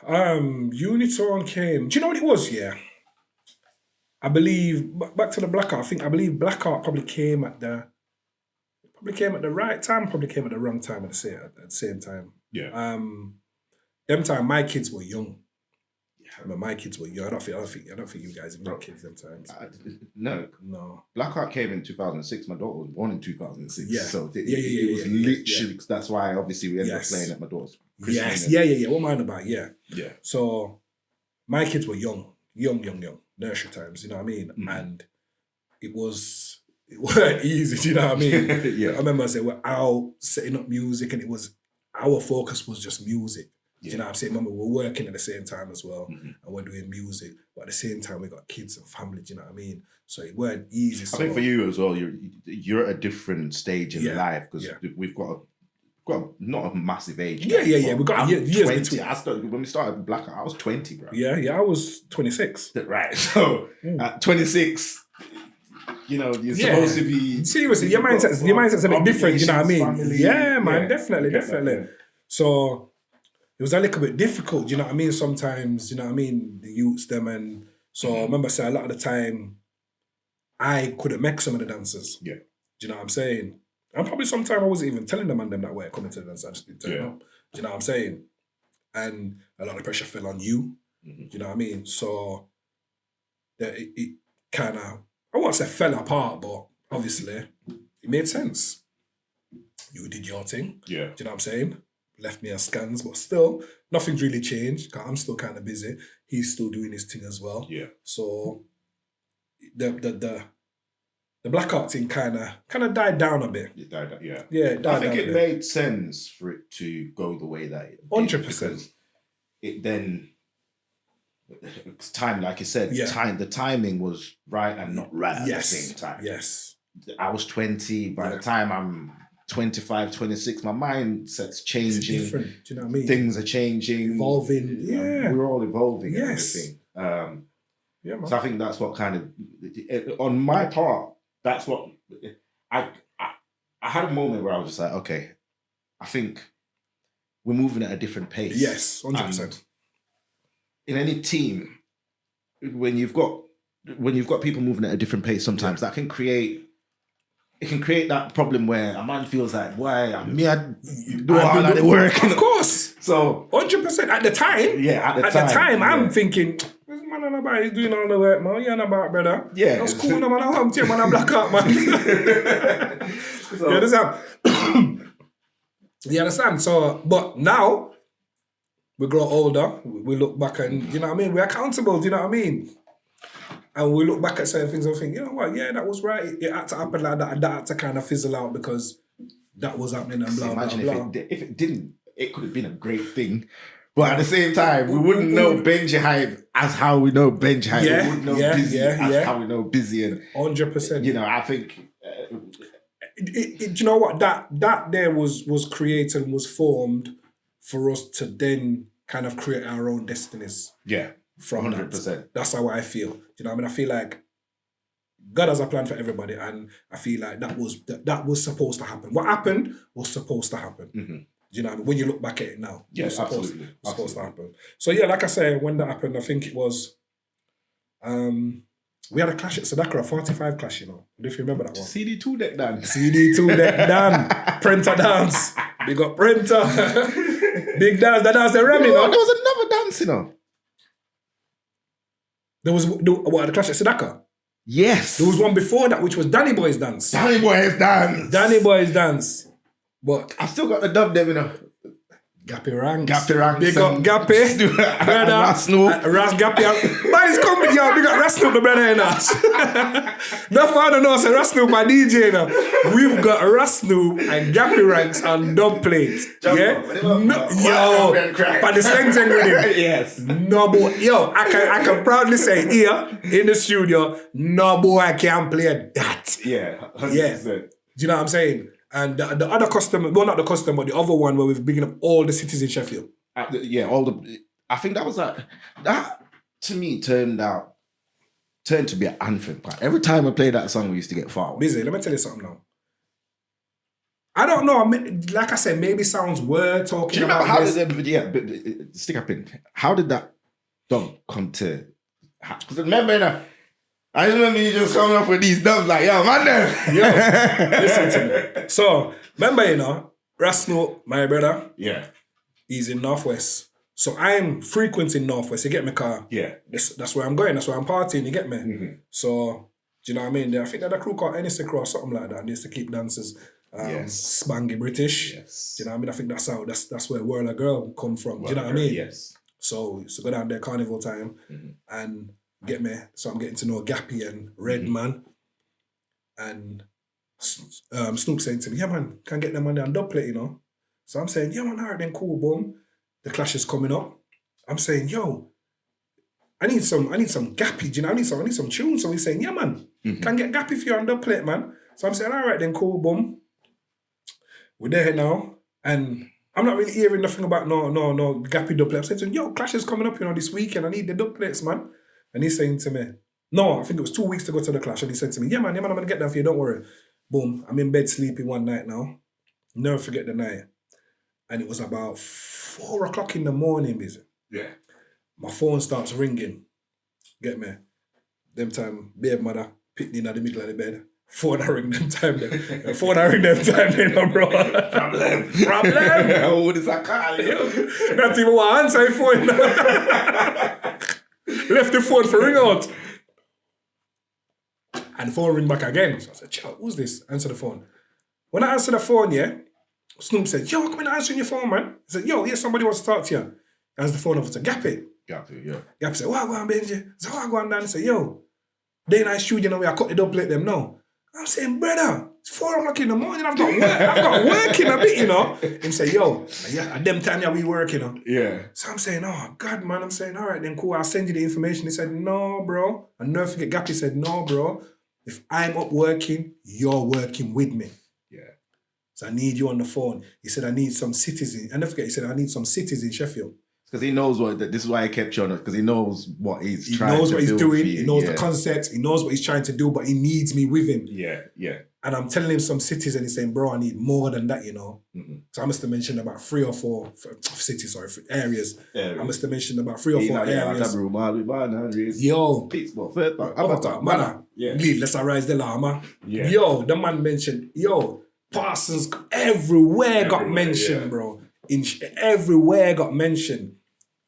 Unitone came. Do you know what it was? Yeah. I believe back to the blackout. I believe blackout probably came at the right time. Probably came at the wrong time at the same time. Yeah. Them time my kids were young. I mean, my kids were young. I don't think you guys even had kids them times. No. Blackout came in 2006. My daughter was born in 2006. Yeah. So it was literally. That's why obviously we ended up playing at my daughter's Christmas. Yeah. What am I about? Yeah. Yeah. So my kids were young. Nursery times, you know what I mean? And it weren't easy, do you know what I mean? Yeah. I remember they were out setting up music and our focus was just music. Do you know what I'm saying? Remember, we're working at the same time as well and we're doing music, but at the same time we got kids and family, do you know what I mean? So it weren't easy. I think for you as well, you're at a different stage in life because we've got not a massissive age. Yeah. We got years 20. When we started Blackout, I was 20, bro. Yeah, I was 26. Right. So at 26, you're supposed to be... Seriously, your mindset's a bit different, you know what I mean? Family, yeah, man, definitely. That. So it was a little bit difficult, you know what I mean? Sometimes, you know what I mean? The youths, them, and so I remember saying a lot of the time, I couldn't make some of the dancers. Yeah. Do you know what I'm saying? And probably sometimes I wasn't even telling them and them that way coming to the dance. I just didn't turn up. Do you know what I'm saying? And a lot of pressure fell on you. Do you know what I mean? So that it kind of, I won't say fell apart, but obviously it made sense. You did your thing. Yeah. Do you know what I'm saying? Left me as scans, but still nothing's really changed. Cause I'm still kind of busy. He's still doing his thing as well. Yeah. So the blackout thing kind of died down a bit. It died down, yeah. Yeah, it died I think down it made sense for it to go the way that it did. 100%. Because it then, it's time, like you said, the timing was right and not right at the same time. Yes. I was 20. By the time I'm 25, 26, my mindset's changing. It's different. Do you know what I mean? Things are changing. Evolving. Yeah. We're all evolving and Yes. everything. Yeah, man. So I think that's what kind of, on my part, that's what I had a moment where I was just like, okay, I think we're moving at a different pace. Yes, 100%. In any team, when you've got people moving at a different pace, sometimes that can create that problem where a man feels like, why I do all of the work. Of course. So 100% at the time. Yeah, at the time, I'm thinking, this man on about, he's doing all the work, man. You're on about, brother. Yeah. That's cool, man. I'm home to you, man. I'm black out, man. So, you understand? You understand? So, but now, we grow older, we look back and, you know what I mean? We're accountable, do you know what I mean? And we look back at certain things and think, you know what, yeah, that was right. It had to happen like that, and that had to kind of fizzle out because that was happening and blah, imagine blah, blah. if it didn't, it could have been a great thing. But at the same time, we wouldn't know Benji Hype as how we know Benji Hype. We wouldn't know Bizzy as how we know Bizzy. And 100%. I think... do you know what? That there was created and was formed for us to then kind of create our own destinies. Yeah. From 100%. That. That's how I feel. Do you know what I mean? I feel like God has a plan for everybody, and I feel like that was supposed to happen. What happened was supposed to happen. Mm-hmm. Do you know what I mean? When you look back at it now, yes, absolutely. Supposed to happen. So yeah, like I say, when that happened, I think it was we had a clash at Sadaka, a 45 clash, you know. If you remember that one. CD2 deck done. CD2 deck done. Printer dance. Big up Printer. Big dance, that dance, the Remy, you know. There was another dance, you know. There was, the clash at Sadaka? Yes. There was one before that, which was Danny Boy's Dance. Danny Boy's Dance. Danny Boy's Dance. But I've still got the dub there, you know. Gappy Ranks. Gappy Ranks. Big up Gappy. Brother. Ras Snoop. Ras Gappy. Man, it's coming, yo. Big up Ras Snoop, the brother, you know. That's why I don't know. So Ras Snoop, my DJ, now. We've got Ras Snoop and Gappy Ranks on dub plate. Yeah? No, yo. But the same thing with him. Yes. No boy. Yo, I can proudly say here in the studio, no boy can play that. Yeah. 100%. Yeah. Do you know what I'm saying? And the other customer, well, not the customer, but the other one where we've bringing up all the cities in Sheffield. Yeah, I think that was that to me turned to be an anthem. Every time I played that song, we used to get far. Busy, let me tell you something now. I don't know, like I said, maybe sounds were talking. Do you remember about how this. stick up in? How did that dub come to? Because remember, you know, I remember you just coming up with these dubs like, yo, man, Yo, listen to me. So, remember, you know, Ras Snoop, my brother, yeah, he's in Northwest. So I'm frequenting Northwest, you get me, car? Yeah. That's where I'm going, that's where I'm partying, you get me? Mm-hmm. So, do you know what I mean? I think that the crew called Ennis Crew or something like that. They used to keep dancers spangy British. Yes. Do you know what I mean? I think that's where Whirl a Girl come from. Do you know what I mean? Yes. So go down there carnival time and get me. So I'm getting to know Gappy and Redman. And Snoop saying to me, yeah man, can get them on there and dub plate, you know? So I'm saying, yeah man, alright then, cool, boom. The Clash is coming up. I'm saying, yo, I need some Gappy, do you know? I need some tunes. So he's saying, yeah man, can get Gappy for you on dub plate, man. So I'm saying, alright then, cool, boom. We're there now. And I'm not really hearing nothing about no Gappy dub plate. I'm saying to him, yo, Clash is coming up, you know, this weekend. I need the dub plates, man. And he's saying to me, no, I think it was 2 weeks to go to the Clash. And he said to me, yeah man, I'm going to get that for you, don't worry. Boom, I'm in bed sleeping one night now. Never forget the night. And it was about 4 o'clock in the morning, Busy. Yeah. My phone starts ringing. Get me? Them time, babe mother picked me in the middle of the bed. Phone I ring them time then. Phone I ring them time then, bro. Problem. Oh, what is that call? Not even want to answer the phone. Left the phone for ring out. And the phone ring back again. So I said, child, who's this? Answer the phone. When I answer the phone, yeah, Snoop said, yo, come in answering your phone, man. I said, yo, yeah, somebody wants to talk to you. As the phone over to Gappy. Gappy, yeah. Gappy said, what go on, Benji? I said, what go on, Dan? He said, yo, they nice studio, you know, I cut the dub plate them now. I'm saying, brother, it's 4 o'clock in the morning, I've got work in a bit, you know. Him say, yo, yeah, at them time, yeah, we work, you know. Yeah. So I'm saying, oh, God, man. I'm saying, all right, then cool, I'll send you the information. He said, no, bro. I'll never forget, Gappy said, no, bro. If I'm up working, you're working with me. Yeah. So I need you on the phone. He said, I need some cities in, I never forget, he said, I need some cities in Sheffield. Because he knows this is why I kept you on it, because he knows what he's trying to do. He knows what he's doing, he knows the concept, he knows what he's trying to do, but he needs me with him. Yeah, yeah. And I'm telling him some cities and he's saying, bro, I need more than that, you know. Mm-hmm. So I must have mentioned about 3 or 4 cities, areas. I must have mentioned about 3 or 4 areas. Yo. Let's arise the llama. Yeah. Yo, the man mentioned, yo, Parsons everywhere got mentioned, bro. Everywhere got mentioned.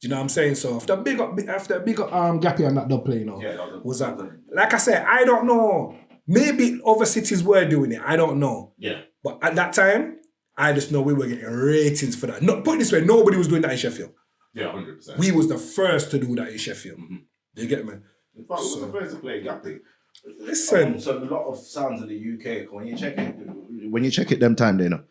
Do you know what I'm saying? So after big up Gappy on that dub play, you know, was that? Like I said, I don't know. Maybe other cities were doing it. I don't know. Yeah. But at that time, I just know we were getting ratings for that. Put it this way, nobody was doing that in Sheffield. Yeah, 100%. We was the first to do that in Sheffield. Mm-hmm. Do you get me? In fact, we was the first to play Gappy. Listen. So a lot of sounds in the UK, when you check it them time, you know,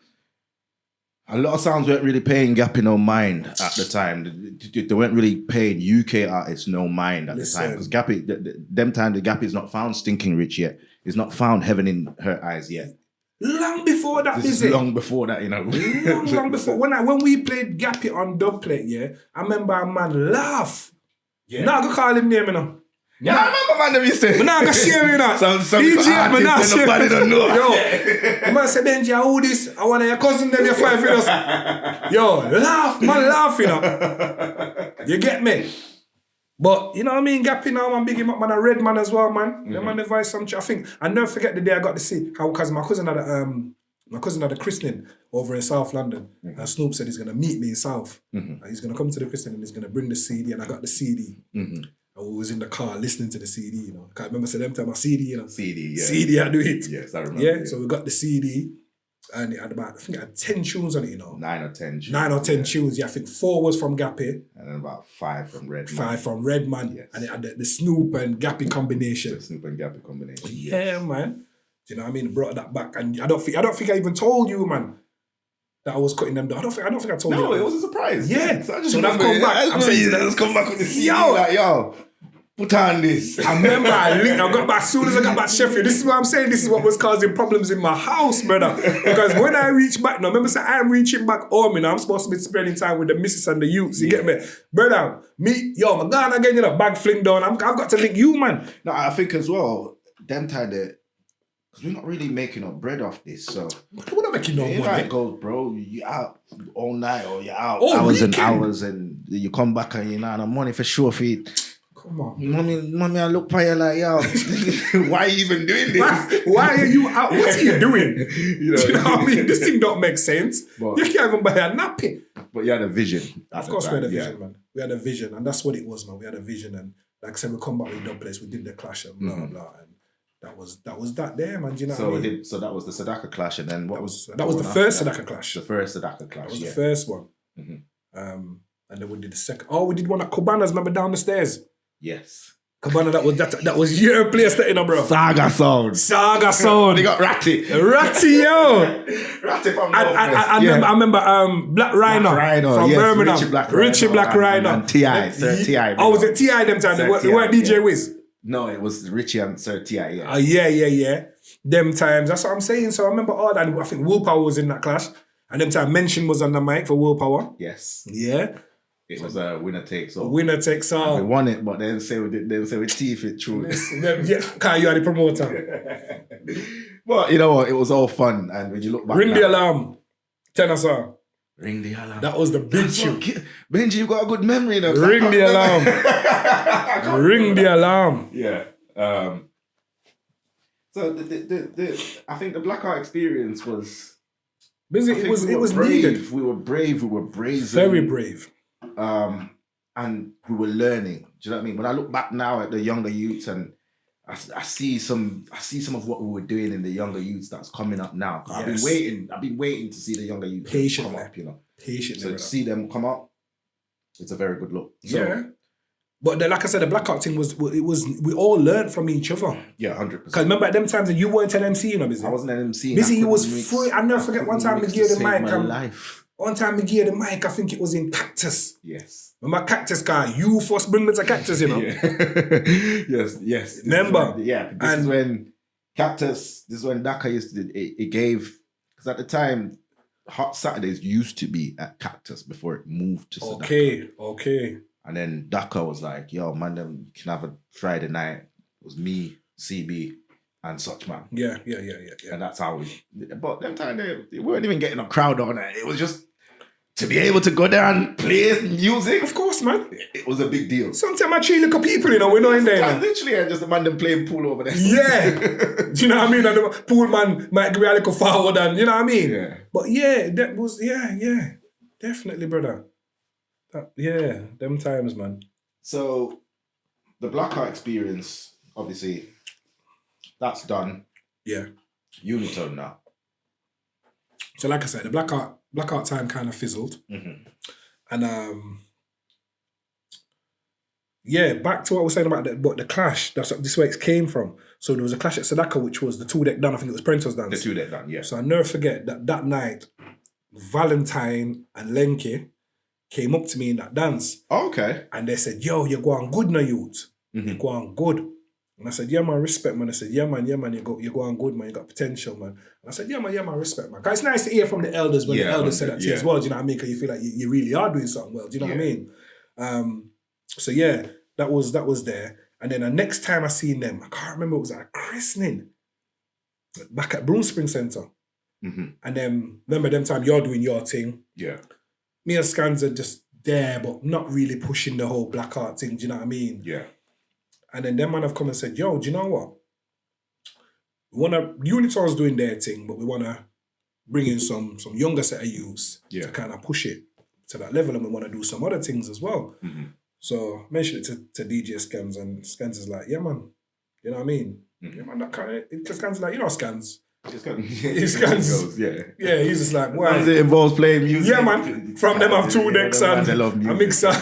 a lot of sounds weren't really paying Gappy no mind at the time. They weren't really paying UK artists no mind at the time. Because Gappy, them time, the Gappy is not found stinking rich yet. He's not found heaven in her eyes yet. Long before that, this is long before that, you know. long before. When we played Gappy on dub plate, yeah, I remember a man laugh. Yeah. Now I go call him name, you know. Yeah, I remember man them used to. But now I go share you know. Some DJ, but now share. Nobody don't know. Yo, the man say, Benji, who this? I want your cousin them, your 5 years. Yo, laugh, man, laugh, you know. You get me? But, you know what I mean? Gappy now, man, big him up, man, a red man as well, man. Mm-hmm. The man advised some, I think, I never forget the day I got to see how, because my cousin had a christening over in South London. Mm-hmm. And Snoop said he's going to meet me in South. Mm-hmm. And he's going to come to the christening and he's going to bring the CD, and I got the CD. Mm-hmm. And was in the car listening to the CD, you know. Can't remember, so them time my CD, you know. CD, yeah. CD, I do it. Yes, I remember. Yeah, so we got the CD, and it had about, I think it had 10 tunes on it, you know. 9 or 10 tunes. 9 or 10 tunes, yeah. I think 4 was from Gappy. And then about 5 from Redman. 5 from Redman. Yes. And it had the Snoop and Gappy combination. The Snoop and Gappy combination. Yeah, man. Do you know what I mean? Brought that back. And I don't think I even told you, man, that I was cutting them down. I don't think I told you. No, that. it was a surprise. Yeah. So I just So they've come back. I'm saying let's come back with the CD. Like, yo, put on this. I remember I got back, as soon as I got back to Sheffield, this is what I'm saying, this is what was causing problems in my house, brother. Because when I reach back, now remember, I'm reaching back home, you know, I'm supposed to be spending time with the missus and the youths, you get me? Brother, me, yo, my gone again, you know, bag fling down, I've got to link you, man. No, I think as well, them time that, because we're not really making no bread off this, so. We're not making no money. It goes, bro, you out all night or you're out hours and hours and you come back and you know, no money for sure for it. Come on. Mommy, I look for you like, yo, why are you even doing this? Why are you out? What are you doing? You know, do you know what I mean? This thing don't make sense. But, you can't even buy a nappy. But you had a vision. Of course we had a vision, man. We had a vision, and that's what it was, man. We had a vision, and like I said, we come back with Dub Place, we did the clash and blah, blah, and that was that there, man. Do you know what I mean? So that was the Sadaka clash, and then what that was the first Sadaka clash. The first Sadaka clash. That was the first one. And then we did the second. Oh, we did one at Cabana's, remember, down the stairs. Yes. Cabana, that was your place, that, you know, bro. Saga Sound. They got Ratty. Ratty, yo. Ratty from I remember Black Rhino from Birmingham. Richie Black Rhino. And T.I. Sir T.I. Oh, was it T.I. them time? They weren't DJ Wiz? No, it was Richie and Sir T.I. Yeah. Them times. That's what I'm saying. So I remember all that. I think Willpower was in that clash. And them time Mention was on the mic for Willpower. Yes. Yeah. It was a winner takes all. Winner takes all. We won it, but then say we teeth it true. Yeah, Kai, you are the promoter. But you know what? It was all fun, and when you look back, Ring the alarm. Tenor Ring the alarm. That was the big tune. Benji, you got a good memory, though. Ring the alarm. Ring the alarm. Yeah. So I think the blackout experience was busy. It was brave. needed. We were brave. We were brazen. Very brave. And we were learning. Do you know what I mean? When I look back now at the younger youths, and I see some of what we were doing in the younger youths that's coming up now. Yes. I've been waiting to see the younger youths come up. You know, patiently. So to see them come up, it's a very good look. So, yeah. But like I said, the blackout thing we all learned from each other. Yeah, 100%. Because remember at them times that you weren't an MC, you know, Bizzy. I wasn't an MC. Busy, you was free. I never forget one time we gave the mic. One time we gave the mic, I think it was in Cactus. Yes. Remember Cactus guy? You first bring me to Cactus, you know? Yeah. yes. Remember? This is when Cactus, this is when Daka used to, it gave, because at the time, Hot Saturdays used to be at Cactus before it moved to Sadaka. Okay. And then Daka was like, yo, man, them can have a Friday night. It was me, CB, and such, man. Yeah. And that's how but them time they weren't even getting a crowd on it. It was just to be able to go there and play music. Of course, man. It was a big deal. Sometimes I treat like people, you know, we're not in there. Literally, just a man them playing pool over there. Yeah. Do you know what I mean? And the pool man might give me a little forward and, you know what I mean? Yeah. But yeah, that was, yeah. Definitely, brother. Them times, man. So, the blackout experience, obviously, that's done. Yeah. Unitone now. So, like I said, the blackout time kind of fizzled. Mm-hmm. And, back to what I was saying about the clash. This is where it came from. So, there was a clash at Sadaka, which was the 2-deck done. I think it was Prento's dance. The 2-deck done, yeah. So, I never forget that night, Valentine and Lenke came up to me in that dance. Oh, okay. And they said, yo, you're going good now, youth. Mm-hmm. You're going good. And I said, yeah, man, respect, man. I said, yeah, man, you're going good, man. You got potential, man. And I said, yeah, man, respect, man. Because it's nice to hear from the elders when the elders say that to you as well. Do you know what I mean? Because you feel like you really are doing something well. Do you know what I mean? So yeah, that was there. And then the next time I seen them, I can't remember, it was at a christening back at Broomspring Centre. Mm-hmm. And then, remember them time you're doing your thing. Yeah. Me and Scans are just there, but not really pushing the whole black art thing. Do you know what I mean? Yeah. And then them man have come and said, yo, do you know what? Unitone's doing their thing, but we want to bring in some younger set of youths to kind of push it to that level, and we want to do some other things as well. Mm-hmm. So I mentioned it to DJ Scans, and Scans is like, yeah, man. You know what I mean? Mm-hmm. Yeah, man, that kind of, because Scans is like, you know Scans. He's Scans. yeah, he's just like, why? As it involves playing music. Yeah, man. From them have two decks and they love a music mixer.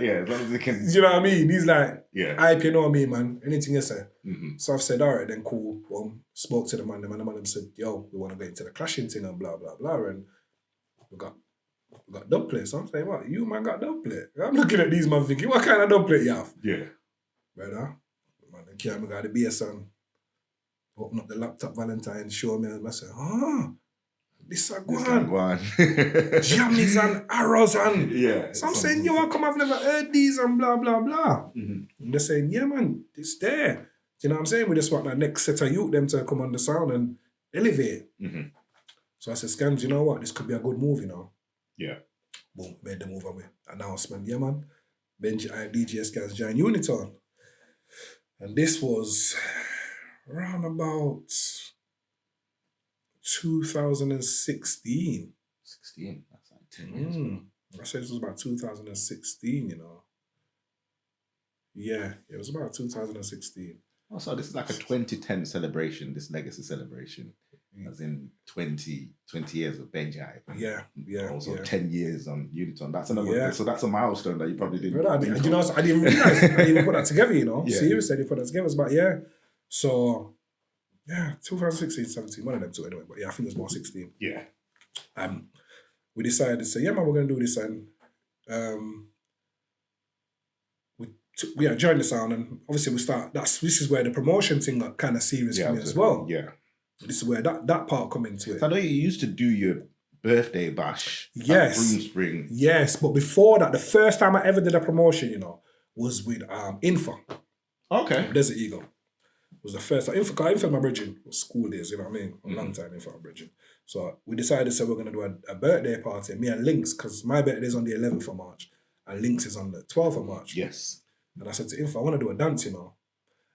Yeah, as long as they can. You know what I mean? He's like, Yeah. hype, you know what I mean, man? Anything you say. Mm-hmm. So I've said, all right, then cool. Spoke to the man, and the man said, yo, we want to go into the clashing thing and blah, blah, blah. And we got dub plate. So I'm saying, what? You, man, got dub plate? I'm looking at these man thinking, what kind of dub plate you have? Yeah. Brother, man, the camera got the bass on. Open up the laptop Valentine, show me, and I said, this is one. Jammies and arrows and. Yeah. So I'm saying, yo, how come I've never heard these and blah, blah, blah. Mm-hmm. And they're saying, yeah, man, it's there. Do you know what I'm saying? We just want that next set of youth, them to come on the sound and elevate. Mm-hmm. So I said, Scams, you know what? This could be a good move, you know? Yeah. Boom, made the move away. Announcement, yeah, man. Benji Hype, DJ Scams joined Unitone. And this was around about 2016. 16? That's like 10 years. I said this was about 2016, you know. Yeah, it was about 2016. Oh, so this is like a 2010 celebration, this legacy celebration. As in 20 years of Benji Hype. Yeah. Also 10 years on Unitone. That's another. So that's a milestone that you probably didn't. Brother, I didn't even realize. I didn't even put that together, you know. Yeah. Seriously, I didn't put that together. But yeah. So, yeah, 2016, 17, one of them two anyway. But yeah, I think it was more 16. Yeah. We decided to say, yeah, man, we're going to do this. And we joined the sound. And obviously, this is where the promotion thing got kind of serious for me as well. Yeah. This is where that part come into it. So I know you used to do your birthday bash. Yes. At Broom Spring. Yes, but before that, the first time I ever did a promotion, you know, was with Infa. Okay. Desert Eagle. It was the first time. Infa my bridging was school days, you know what I mean? A long time Infa my bridging. So we decided we're going to do a birthday party, me and Lynx, because my birthday is on the 11th of March, and Lynx is on the 12th of March. Yes. And I said to Infa, I want to do a dance, you know.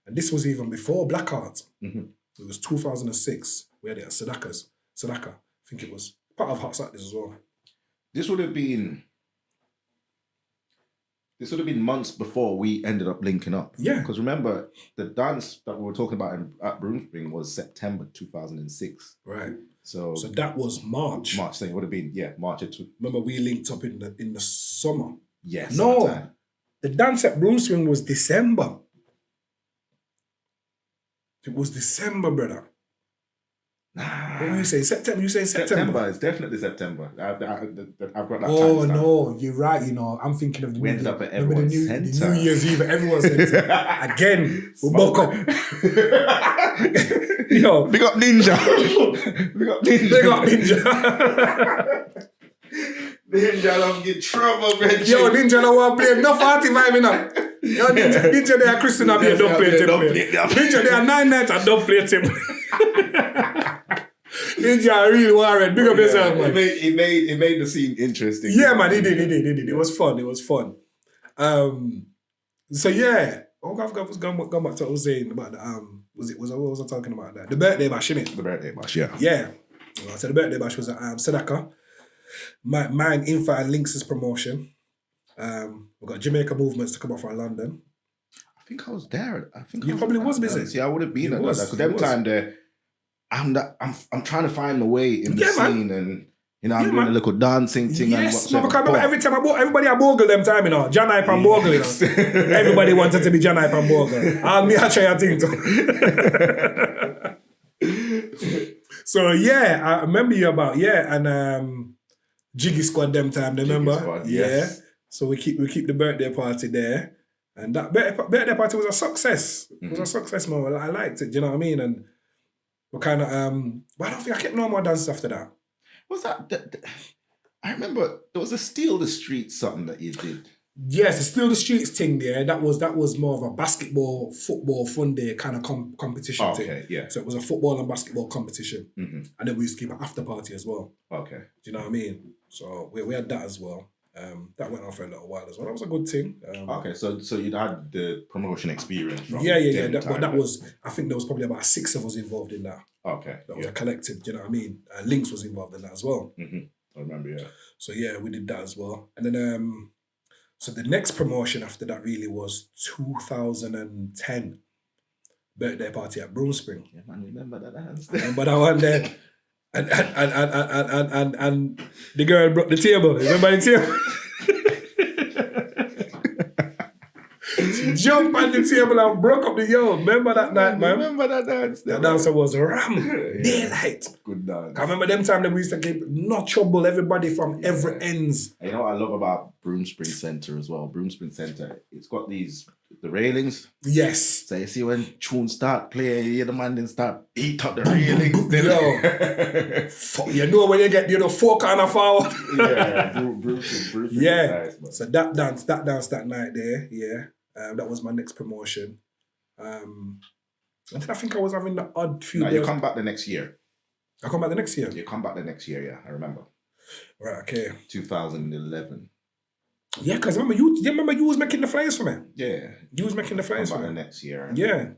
And this was even before blackout. Mm-hmm. It was 2006. We had it at Sadaka. I think it was part of Hot Saturdays as well. This would have been months before we ended up linking up. Yeah. Because remember, the dance that we were talking about at Broom Spring was September 2006. Right. So that was March. So it would have been, March. Remember, we linked up in the summer. Yes. No. The dance at Broom Spring was December. It was December, brother. Nah. What were you saying? September? You saying September? September. It's definitely September. I've got that. Oh no, you're right. You know, I'm thinking of the we ended up at everyone's the centre. New Year's Eve at everyone's centre. Again, we woke up. Yo, big up Ninja. Big up Ninja. Ninja don't get trouble, Benji. Yo, Ninja don't want to play no 45 enough. Yo, Ninja they are Christian and don't play table. Ninja they are 9 nights and don't play table. Ninja really worried. Big up yourself, man. It made the scene interesting. Yeah, man, he did. It was fun. So yeah, I've gone back to what I was saying about the what was I talking about that? The birthday bash, innit? The birthday bash, yeah. Yeah. So the birthday bash was at Sadaka. Mine, Infa and Lynx's promotion. We've got Jamaica Movements to come up from London. I think I was there. You probably was busy. Yeah, I would have been at that. Because them time there, I'm trying to find my way in the scene, and you know I'm doing a little dancing thing. Yes, man, because I remember every time everybody at Bogle them time, you know, John Hype and Bogle, you know. Everybody wanted to be John Hype and Bogle. Me I try a thing too. So yeah, I remember you about and Jiggy Squad them time, remember? Squad, yes. Yeah. So we keep the birthday party there. And that birthday party was a success. It was a success, man. I liked it, do you know what I mean? And we kind of, but I don't think I kept no more dances after that. Was that, I remember there was a Steal the Street something that you did. Yes, the Steal the Streets thing there, that was more of a basketball, football, fun day kind of competition thing. Okay, yeah. So it was a football and basketball competition. Mm-hmm. And then we used to keep an after party as well. Okay. Do you know what I mean? So we had that as well. That went on for a little while as well. That was a good thing. Okay, so you'd had the promotion experience from Yeah. That was, I think there was probably about 6 of us involved in that. Okay. That was a collective, do you know what I mean? Lynx was involved in that as well. Mm-hmm. I remember, yeah. So yeah, we did that as well. And then So the next promotion after that really was 2010 birthday party at Broomspring. Yeah, man, remember that dance? Remember that one there? And the girl broke the table. Remember the table? She jumped on the table and broke up the yo. Remember that night, man? Remember that dance? That dancer was ram. Daylight. Good dance. I remember them time that we used to keep not trouble everybody from every ends. And you know what I love about Broomspring Centre as well? Broomspring Centre, it's got the railings. Yes. So you see when tunes start playing, you hear the man then start beat up the railings. Yo. You know when you get, 4 corner forward. Yeah, Broomspring. Yeah. Nice, So that dance that night there, yeah. That was my next promotion. And then I think I was having the odd few days. You come back the next year. I come back the next year? You come back the next year, yeah. I remember. Right, okay. 2011. Yeah, because remember you was making the flyers for me? Yeah. You was making the flyers for me? The next year. Yeah. I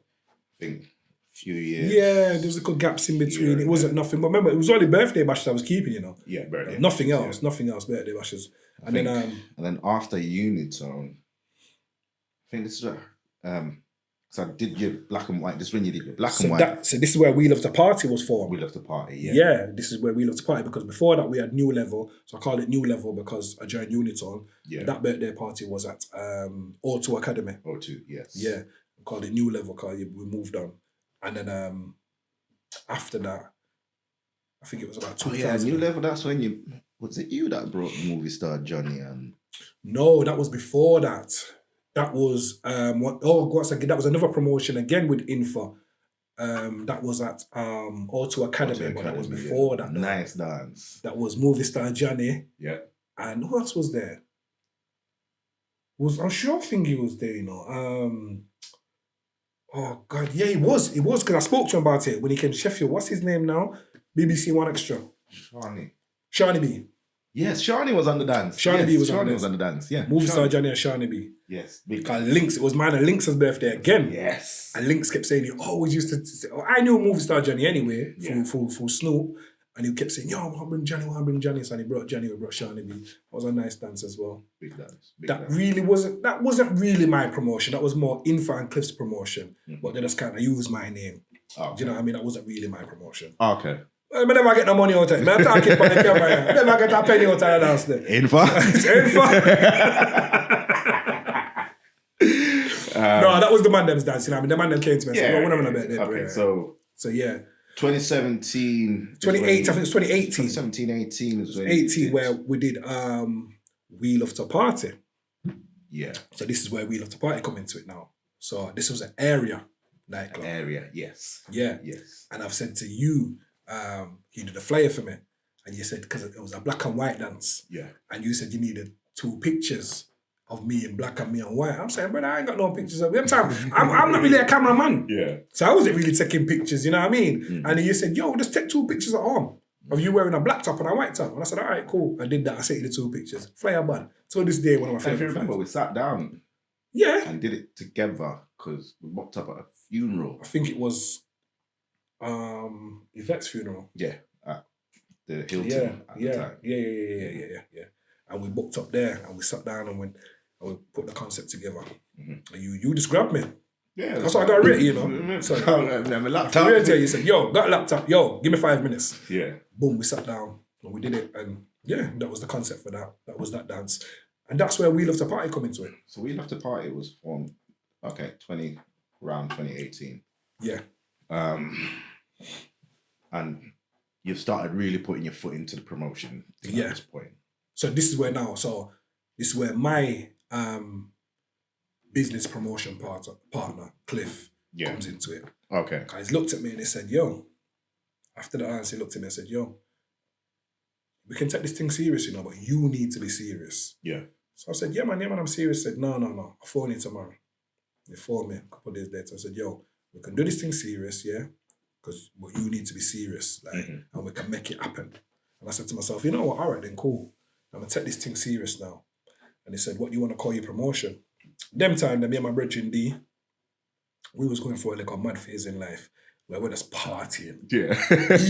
think a few years. Yeah, there was a couple gaps in between. It wasn't nothing. But remember, it was only birthday bashes I was keeping, Yeah, birthday. Nothing else, birthday bashes. And then after Unitone, I think this is what, so I did your black and white. This is when you did your black and white. So this is where We Love to Party was formed. We Love to Party, yeah. Yeah, this is where We Love to Party, because before that we had New Level. So I called it New Level because I joined Unitone. Yeah. That birthday party was at O2 Academy. O2, yes. Yeah, I called it New Level because we moved on. And then after that, I think it was about 2000. Yeah, New Level, that's when was it you that brought movie star Johnny and... No, that was before that. That was that was another promotion again with Info. That was at O2 Academy, but that was before that. Nice dance. That was movie star Johnny. Yeah. And who else was there? I'm sure he was there, oh God, yeah, he was because I spoke to him about it when he came to Sheffield. What's his name now? BBC One Extra. Shawnee B. Yes, Shawnee was on the dance. Shawnee B was on the dance. Yeah. Movie star Johnny and Shawnee B. Yes. Because Lynx, it was mine and Lynx's birthday again. Yes. And Lynx kept saying he always used to say, I knew movie star Johnny anyway, for Snoop. And he kept saying, yo, I want to bring Johnny. So he brought Johnny, we brought Shawnee B. It was a nice dance as well. Big dance. That wasn't really my promotion. That was more Info and Cliff's promotion. Mm-hmm. But they just kind of used my name. Okay. Do you know what I mean? That wasn't really my promotion. Okay. I never get no money out of it. I'm talking about the camera. Never get a penny out of the dance there. Info? No, that was the man them's dance. The man them came to me and said, we're not about that. Okay, so yeah. 2017. 2018, I think it was 2018. 2017, 18 is when 18 where we did We Love to Party. Yeah. So this is where We Love to Party come into it now. So this was an area nightclub. Yes. Yeah. Yes. And I've said to you, you did a flyer for me. And you said, because it was a black and white dance. Yeah. And you said you needed 2 pictures of me in black and me in white. I'm saying, brother, I ain't got no pictures of me. I'm not really a cameraman. Yeah. So I wasn't really taking pictures, you know what I mean? Mm-hmm. And then you said, yo, just take 2 pictures at home of you wearing a black top and a white top. And I said, all right, cool. I did that. I sent you the 2 pictures. Flyer band. So this day, one of my favorite. If you remember, we sat down. Yeah. And did it together because we walked up at a funeral. I think it was Yvette's funeral. Yeah. At the Hilton at the time. Yeah. And we booked up there and we sat down and we put the concept together. Mm-hmm. And you just grabbed me. Yeah. That's what I got ready, So my laptop. You said, yo, got a laptop. Yo, give me 5 minutes. Yeah. Boom, we sat down and we did it. And yeah, that was the concept for that. That was that dance. And that's where We Love to Party come into it. So We Love to Party was formed, around 2018. Yeah. And you've started really putting your foot into the promotion at this point. So this is where my business promotion partner, Cliff, comes into it. Okay. He's looked at me and he said, yo, after the answer, he looked at me and said, yo, we can take this thing serious, but you need to be serious. Yeah. So I said, yeah, man, I'm serious. He said, no. I'll phone you tomorrow. He phoned me a couple of days later. I said, yo, we can do this thing serious, yeah? Because you need to be serious, and we can make it happen. And I said to myself, you know what? All right, then cool. I'm going to take this thing serious now. And he said, what do you want to call your promotion? Them time, me and my brethren D, we was going for a mad phase in life where we're just partying. Yeah.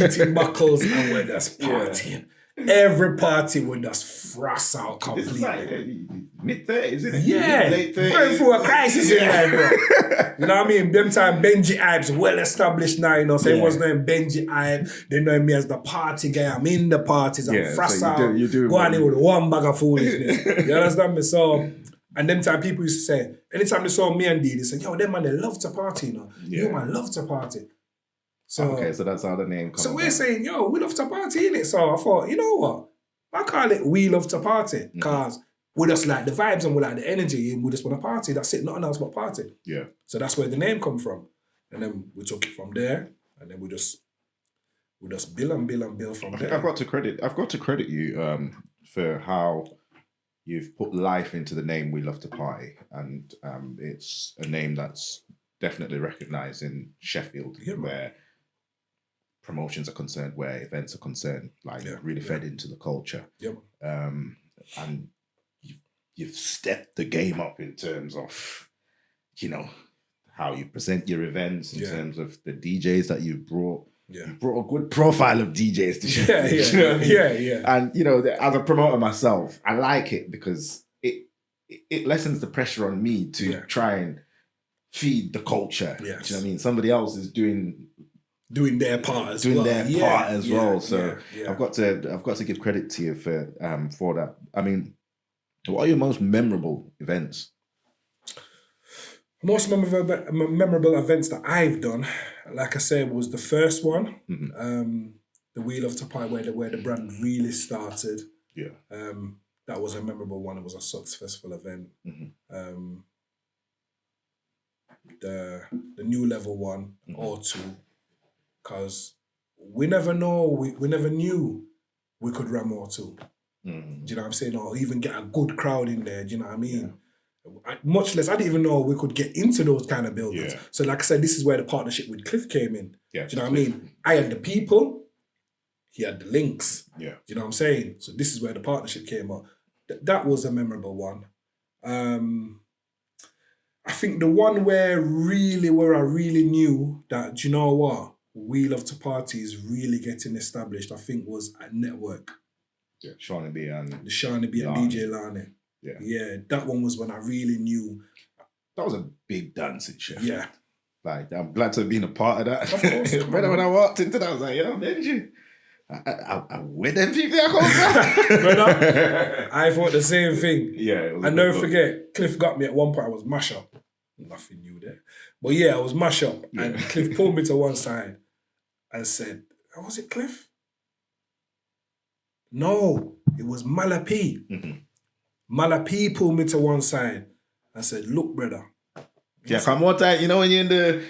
Eating buckles and we're just partying. every party would just frost out This is like completely. mid-30s, isn't it? Yeah, Late 30s. going through a crisis in there, bro. You know what I mean? Them time Benji Hype's well established now, you know. So everyone's knowing Benji Hype. They know me as the party guy. I'm in the parties. I'm frost out. Go on in with one bag of foolishness. You understand me? So, and them time people used to say, anytime they saw me and D, they said, yo, them man, they love to party, you know. You man love to party. So, okay, so that's how the name comes. So we're saying, yo, we love to party, innit? So I thought, you know what? I call it We Love to Party because we just like the vibes and we like the energy and we just want to party. That's it, nothing else but party. Yeah. So that's where the name come from. And then we took it from there and then we just bill and bill from there. I've got to credit you for how you've put life into the name We Love to Party. And it's a name that's definitely recognised in Sheffield where promotions are concerned, where events are concerned, like really fed into the culture. Yep. And you've stepped the game up in terms of, you know, how you present your events, in terms of the DJs that you've brought. Yeah. You brought a good profile of DJs to Sheffield. You know what I mean? And, you know, as a promoter myself, I like it because it lessens the pressure on me to try and feed the culture. Yes. Do you know what I mean? Somebody else is doing their part as well. So I've got to give credit to you for that. I mean, what are your most memorable events? Most memorable events that I've done, like I said, was the first one, the We Love to Party, where the brand really started. Yeah. That was a memorable one. It was a successful event. The New Level one or two. Because we never know, we never knew we could run more too. Do you know what I'm saying? Or even get a good crowd in there, do you know what I mean? Much less, I didn't even know we could get into those kind of buildings. So like I said, this is where the partnership with Cliff came in. Do you know what I mean? I had the people, he had the links. Do you know what I'm saying? So this is where the partnership came up. That was a memorable one. I think the one where I really knew that, do you know what? We Love to Party is really getting established, I think, was at Network. Yeah, Shawnee B and DJ Lani. Yeah, that one was when I really knew. That was a big dance in Sheffield. Yeah. Like, I'm glad to have been a part of that. Of course. When I walked into that, I was like, yo, Benji, where them people are coming from? I thought the same thing. Yeah. I never forget, Cliff got me at one point, I was mash up. Nothing new there. But yeah, I was mash up. And Cliff pulled me to one side and said, oh, was it Cliff? No, it was Malapi. Malapi pulled me to one side and said, look, brother. Yeah, come more time, you know, when you're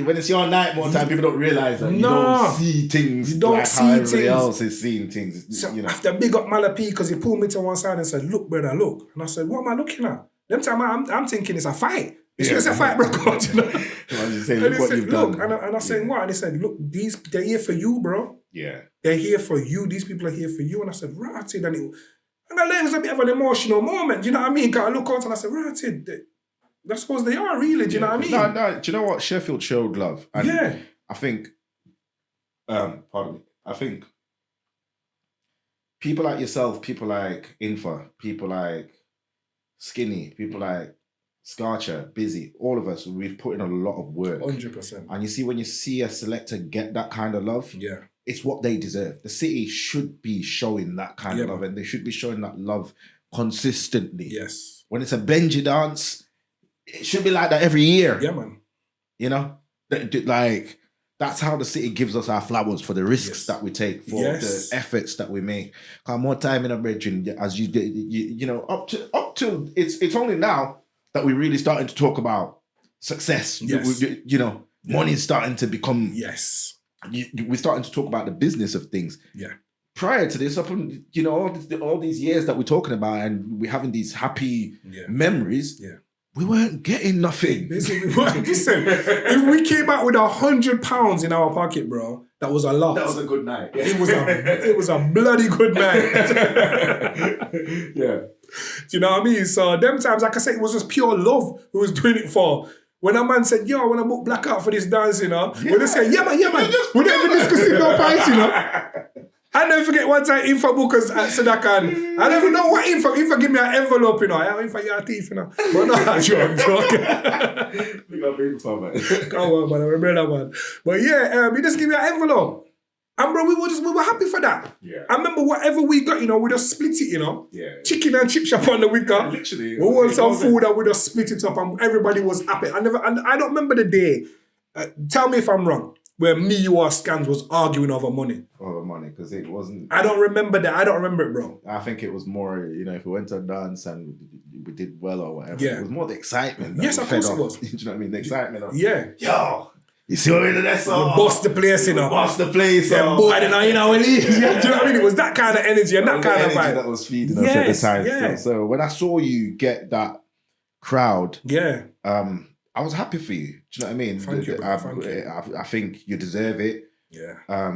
when it's your night, more time, people don't realize that you don't see things. You don't see how everybody else is seeing things. So after big up Malapi, because he pulled me to one side and said, look, brother, look. And I said, what am I looking at? Them time I'm thinking it's a fight. It's a fight broke out, you know. And he said, look, and I said, what? And he said, look, they're here for you, bro. Yeah. They're here for you. These people are here for you. And I said, ratted. And I was a bit of an emotional moment, you know what I mean? Because I look out and I said, ratted. I suppose they are really, do you know what I mean? No, do you know what? Sheffield showed love. And I think, I think people like yourself, people like Infa, people like Skinny, people like Scarcher, Busy, all of us, we've put in a lot of work. 100%. And you see, when you see a selector get that kind of love, it's what they deserve. The city should be showing that kind of love, and they should be showing that love consistently. Yes. When it's a Benji dance, it should be like that every year. Yeah, man. You know? Like, that's how the city gives us our flowers for the risks that we take, for the efforts that we make. Because more time in a bridging, as you know, up to it's only now that we're really starting to talk about success. Yes. You know, money's starting to become... Yes. We're starting to talk about the business of things. Yeah. Prior to this, you know, all these years that we're talking about, and we're having these happy memories, we weren't getting nothing. Listen, if we came out with £100 in our pocket, bro, that was a lot. That was a good night. Yeah. It was a bloody good night. Yeah. Do you know what I mean? So them times, like I said, it was just pure love who was doing it for. When a man said, yo, I want to book Blackout for this dance, you know, when they say, yeah, man, we don't even discuss no price, you know. I never forget one time Info Bookers at Sadakan. I never know what Info give me an envelope, you know. I Info your teeth, you know. But no, I'm joking. We got Info, man. Come on, man. I remember that, man. But yeah, he just give me an envelope. And bro, we were happy for that. Yeah. I remember whatever we got, you know, we just split it, you know. Yeah. Chicken and chip shop on the weekend. Literally. We want some food and we just split it up and everybody was happy. I don't remember the day. Tell me if I'm wrong. Where me, you, or Scans was arguing over money. Over money, because it wasn't... I don't remember that. I don't remember it, bro. I think it was more, you know, if we went to a dance and we did well or whatever, Yeah. it was more the excitement. Yes, of course it was. Do you know what I mean? The excitement of, Yeah. yo, you see what I mean? That's all. We bust the place, you know. Bust the place. Yeah, boy, you know, when he, do you know what I mean? It was that kind of energy and that kind of vibe. That was feeding us at the time. Yeah. So when I saw you get that crowd, Yeah. I was happy for you. Do you know what I mean? Thank you, bro. Thank you. I think you deserve it. Yeah. A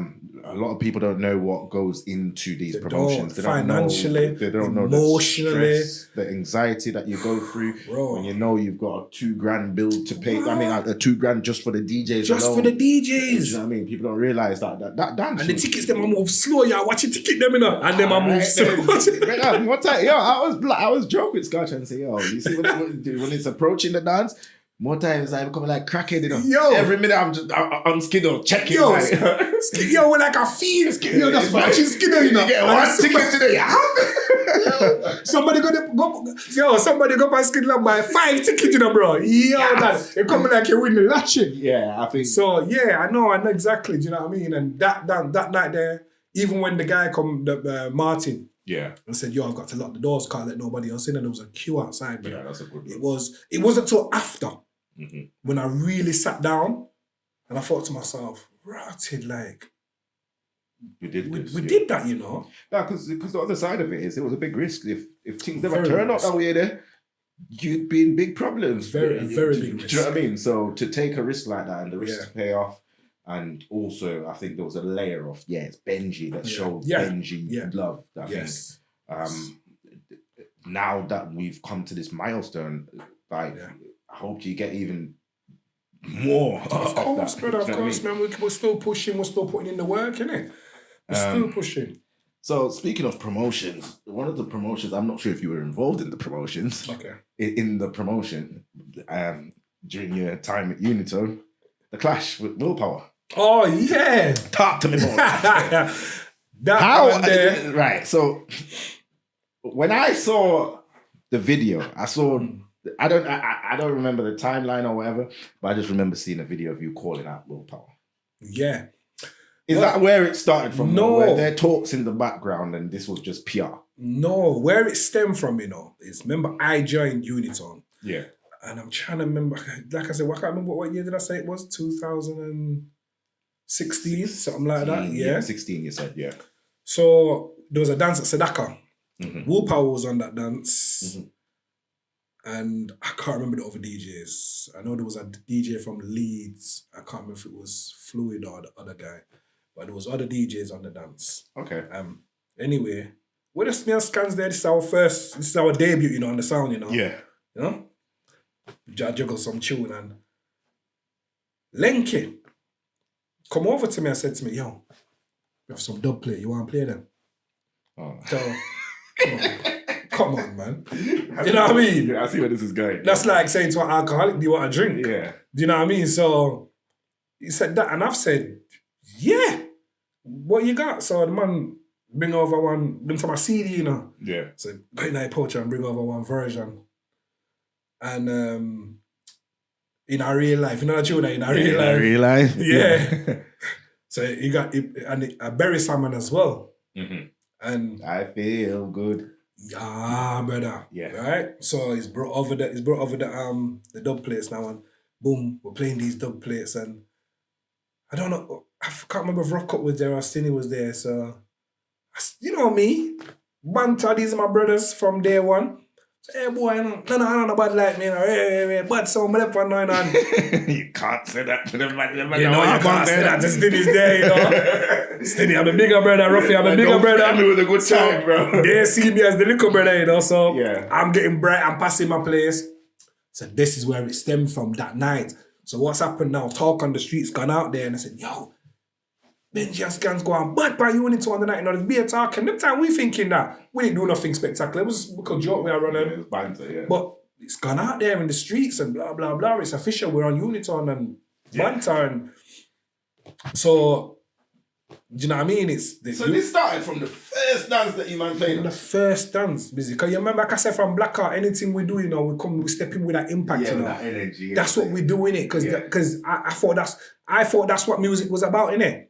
lot of people don't know what goes into these They promotions. don't. Financially, they don't know emotionally, the stress, the anxiety that you go through. Bro. When you know you've got a $2,000 bill to pay. I mean, a $2,000 just for the DJs. Just alone. for the Do you DJs. know what I mean? People don't realize that dance. And the tickets, them I move slow, yeah. Watch your ticket, them, you know. And them I move slow. One time, yo, I was joking with Scotch and say, yo, you see when it's approaching the dance. More times I'm becoming like crackhead, you know. Yo. Every minute I'm just on Skiddo, checking. Yo, like, yo, we're like a fiend. Yo, just watching Skiddo, you know. You get one ticket today. Somebody go by Skiddo and buy 5 tickets, you know, bro. Yo, that you're coming like you're winning latching. Yeah, I think. So yeah, I know exactly. Do you know what I mean? And that night there, even when the guy come, Martin. Yeah. And said, yo, I've got to lock the doors, can't let nobody else in. And there was a queue outside. But yeah, that's a good one. It wasn't till after when I really sat down and I thought to myself, rotted, like, we did that, you know. Yeah, because the other side of it is it was a big risk. If things never Very turned out risk. that way there, you'd be in big problems. Very big risk. Do you know what I mean? So to take a risk like that and the risk to pay off, and also I think there was a layer of, it's Benji that showed Benji love. I think now that we've come to this milestone, like I hope you get even more. Of course, that, brother, of course, I mean? man. We're still pushing, we're still putting in the work, innit? We're still pushing. So speaking of promotions, one of the promotions, I'm not sure if you were involved in the promotions. Okay. In the promotion, during your time at Unitone, the clash with Willpower. Oh, yeah. Talk to me more. Right. So when I saw the video, I don't remember the timeline or whatever, but I just remember seeing a video of you calling out Willpower. Yeah. Is that where it started from? No. Where there talks in the background and this was just PR? No, where it stemmed from, you know, is remember I joined Unitone. Yeah. And I'm trying to remember, like I said, I can't remember what year did I say it was? 2016, something like that. Yeah. 16 you said, yeah. So there was a dance at Sadaka. Willpower was on that dance. And I can't remember the other DJs. I know there was a DJ from Leeds. I can't remember if it was Fluid or the other guy. But there was other DJs on the dance. Okay. Anyway, we're just me and Scans there. This is our debut, you know, on the sound, you know. Yeah. You know? Juggle some tune and Lenky come over to me and said to me, yo, we have some dub play. You want to play them? Oh. So, come on, man. You know what I mean? Yeah, I see where this is going. That's like saying to an alcoholic, do you want a drink? Yeah. Do you know what I mean? So he said that, and I've said, yeah. What you got? So the man bring to my CD, you know. Yeah. So go in that poacher and bring over one version. And in our real life, you know that in our real life? Yeah. So he got a Berry Salmon as well. And I feel good. Yeah, brother. Yeah. Right? So he's brought over the dub plates now, and boom, we're playing these dub plates, and I don't know, I can't remember if Rock Up was there or Stinny was there, so you know me. Banter, these are my brothers from day one. So, hey boy, I don't know bad like me, you know. Hey, bad sound me left on nine on. You can't say that to them, man. You know, you can't say that to Stinny's there, you know. Stinny, I'm a bigger brother, Ruffy, I'm a bigger brother. I'm with a good time, bro. They see me as the little brother, you know, so yeah. I'm getting bright, I'm passing my place. So this is where it stemmed from that night. So what's happened now? Talk on the streets gone out there and I said, yo, Benji and Scans go on, bad by Unitone on the night, you know, there's beer talking. Them time we thinking that we didn't do nothing spectacular. It was because joke we are running. Banter, But it's gone out there in the streets and blah, blah, blah. It's official. We're on Unitone and banter. And so, do you know what I mean? So this started from the first dance that you man played on? The first dance, Bizzy. Because you remember, like I said, from Blackout, anything we do, you know, we step in with that impact, you know. That energy. That's what we do, innit? Because I thought that's what music was about, innit?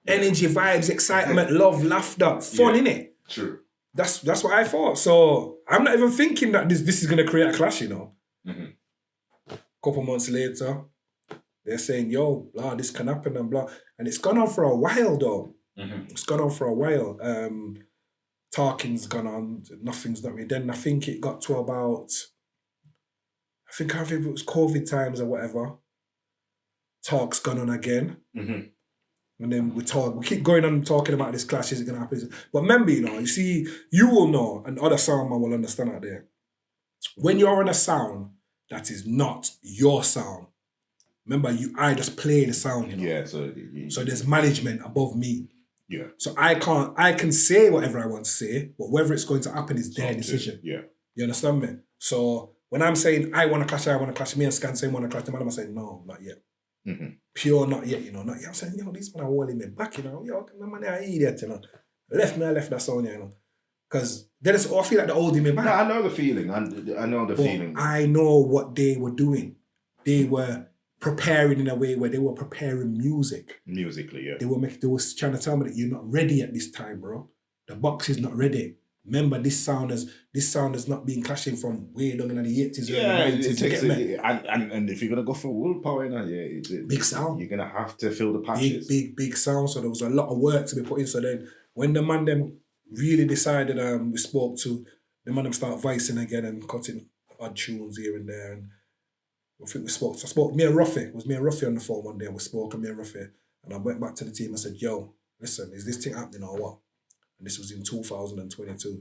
Energy, vibes, excitement, love, laughter, fun, innit? True. That's what I thought. So I'm not even thinking that this is gonna create a clash, you know. Couple months later, they're saying, yo, blah, this can happen and blah. And it's gone on for a while though. It's gone on for a while. Talking's gone on, nothing's not really. Then I think it got to about, I think it was COVID times or whatever. Talk's gone on again. And then we keep going on talking about this clash, is it gonna happen? But remember, you know, you see, you will know, and other sound man will understand out there. When you're on a sound that is not your sound, remember, I just play the sound, you know. Yeah, so there's management above me. Yeah. So I can say whatever I want to say, but whether it's going to happen is their decision. Yeah. You understand me? So when I'm saying I want to clash, me and Scan saying want to clash, the man I'm saying no, not yet. Pure, not yet, you know. Not yet. I'm saying, yo, these man are holding me back, you know. Yo, the man are idiot, you know. I left that sound, you know. Because then I feel like they're holding me back. No, I know the feeling. I know the feeling. I know what they were doing. They were preparing in a way where they were preparing music. Musically, yeah. They were trying to tell me that you're not ready at this time, bro. The box is not ready. Remember, this sound is not being clashing from way down in the 80s and the 90s. And if you're gonna go for willpower, big sound. You're gonna have to fill the patches. Big sound. So there was a lot of work to be put in. So then when the man them really decided, we spoke to the man them start voicing again and cutting odd tunes here and there. And I think we spoke. So I spoke me and Ruffy. It was me and Ruffy on the phone one day. We spoke to me and Ruffy, and I went back to the team and said, "Yo, listen, is this thing happening or what?" And this was in 2022.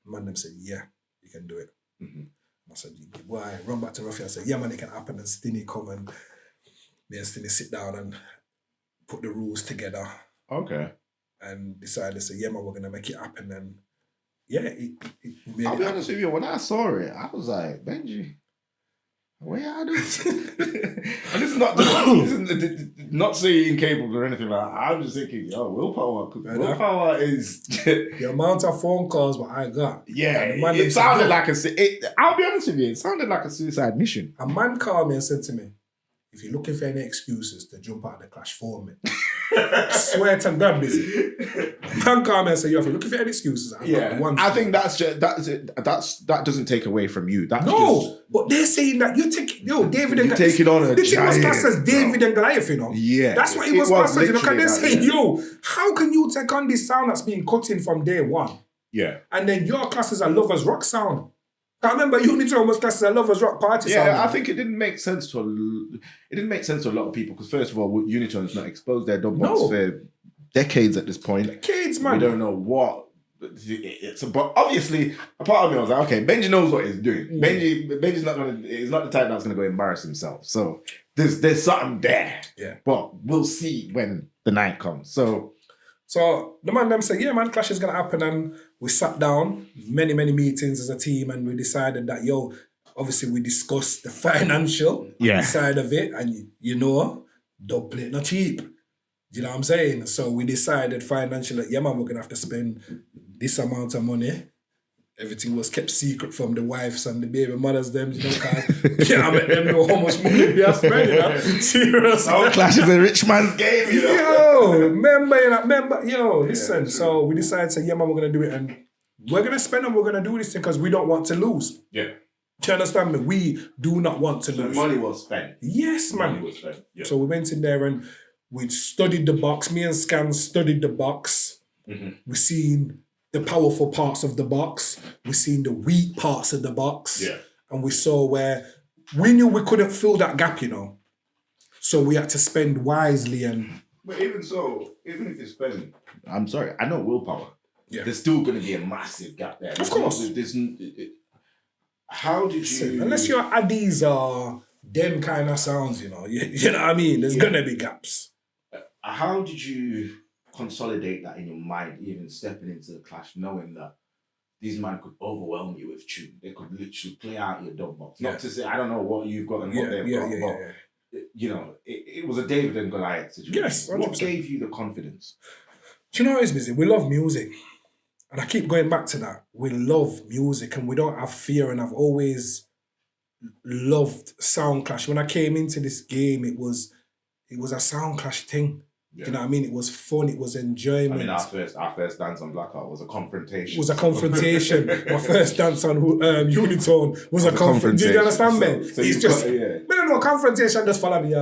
Man, them said, yeah, you can do it. I said, well, I run back to Ruffy. I said, yeah, man, it can happen. And Stinny come and me and Stinny sit down and put the rules together. Okay. And decided to say, yeah, man, we're going to make it happen. And yeah, I'll be honest with you, when I saw it, I was like, Benji, where are this? And this is not saying incapable or anything like that. I'm just thinking, yo, willpower is the amount of phone calls what I got. Yeah, it sounded like I'll be honest with you, it sounded like a suicide mission. A man called me and said to me, if you're looking for any excuses to jump out of the clash, phone me. I swear to God, Bizzy. Man called me and said, yo, if you're looking for any excuses, I think that doesn't take away from you. But they're saying that you take, David and Goliath. You take it on a This thing was classed as David and Goliath, you know? Yeah. That's what it was classed as, you know? Because they're saying, yo, how can you take on this sound that's been cut in from day one? Yeah. And then your class is a Lovers Rock sound. I remember Unitone was classed as a Lovers Rock party sound. Yeah, I think it didn't make sense to a lot of people because first of all, Unitone's not exposed their dub box for decades at this point. Decades, man. We don't know what it's about. Obviously, a part of me was like, okay, Benji knows what he's doing. Benji's not gonna. He's not the type that's gonna go embarrass himself. So there's something there. Yeah. But we'll see when the night comes. So the man them said, yeah, man, clash is gonna happen, and we sat down, many meetings as a team, and we decided that, yo, obviously we discussed the financial side of it, and you know, dub plate not cheap. You know what I'm saying? So we decided financially, yeah, man, we're gonna have to spend this amount of money. Everything was kept secret from the wives and the baby mothers, them, you know, because can't let them know how much money we are spending. You know? Seriously. Soundclash is a rich man's game, you know. Listen. So we decided to say, yeah, man, we're going to do it. And we're going to spend and we're going to do this thing because we don't want to lose. Yeah. Do you understand me? We do not want to lose. The money was spent. Yes, man. Money was spent. Yeah. So we went in there and we studied the box. Me and Scan studied the box. We seen the powerful parts of the box. We seen the weak parts of the box. Yeah. And we saw where we knew we couldn't fill that gap, you know. So we had to spend wisely and... But even so, even if you spend... I'm sorry, I know willpower. Yeah. There's still going to be a massive gap there. Of course. How did you... Unless your addies are them kind of sounds, you know. You know what I mean? There's going to be gaps. How did you consolidate that in your mind, even stepping into the clash, knowing that these men could overwhelm you with tune. They could literally play out your dub box. Not to say I don't know what you've got and what they've got, but you know, it was a David and Goliath situation. Yes, 100%. What gave you the confidence? Do you know what is Bizzy? We love music. And I keep going back to that. We love music and we don't have fear, and I've always loved Soundclash. When I came into this game, it was a Soundclash thing. Yeah. Do you know what I mean? It was fun, it was enjoyment. I mean, our first dance on Blackout was a confrontation. It was a confrontation. My first dance on Unitone was a confrontation. Do you understand, man? So it's just, no, confrontation, just follow me.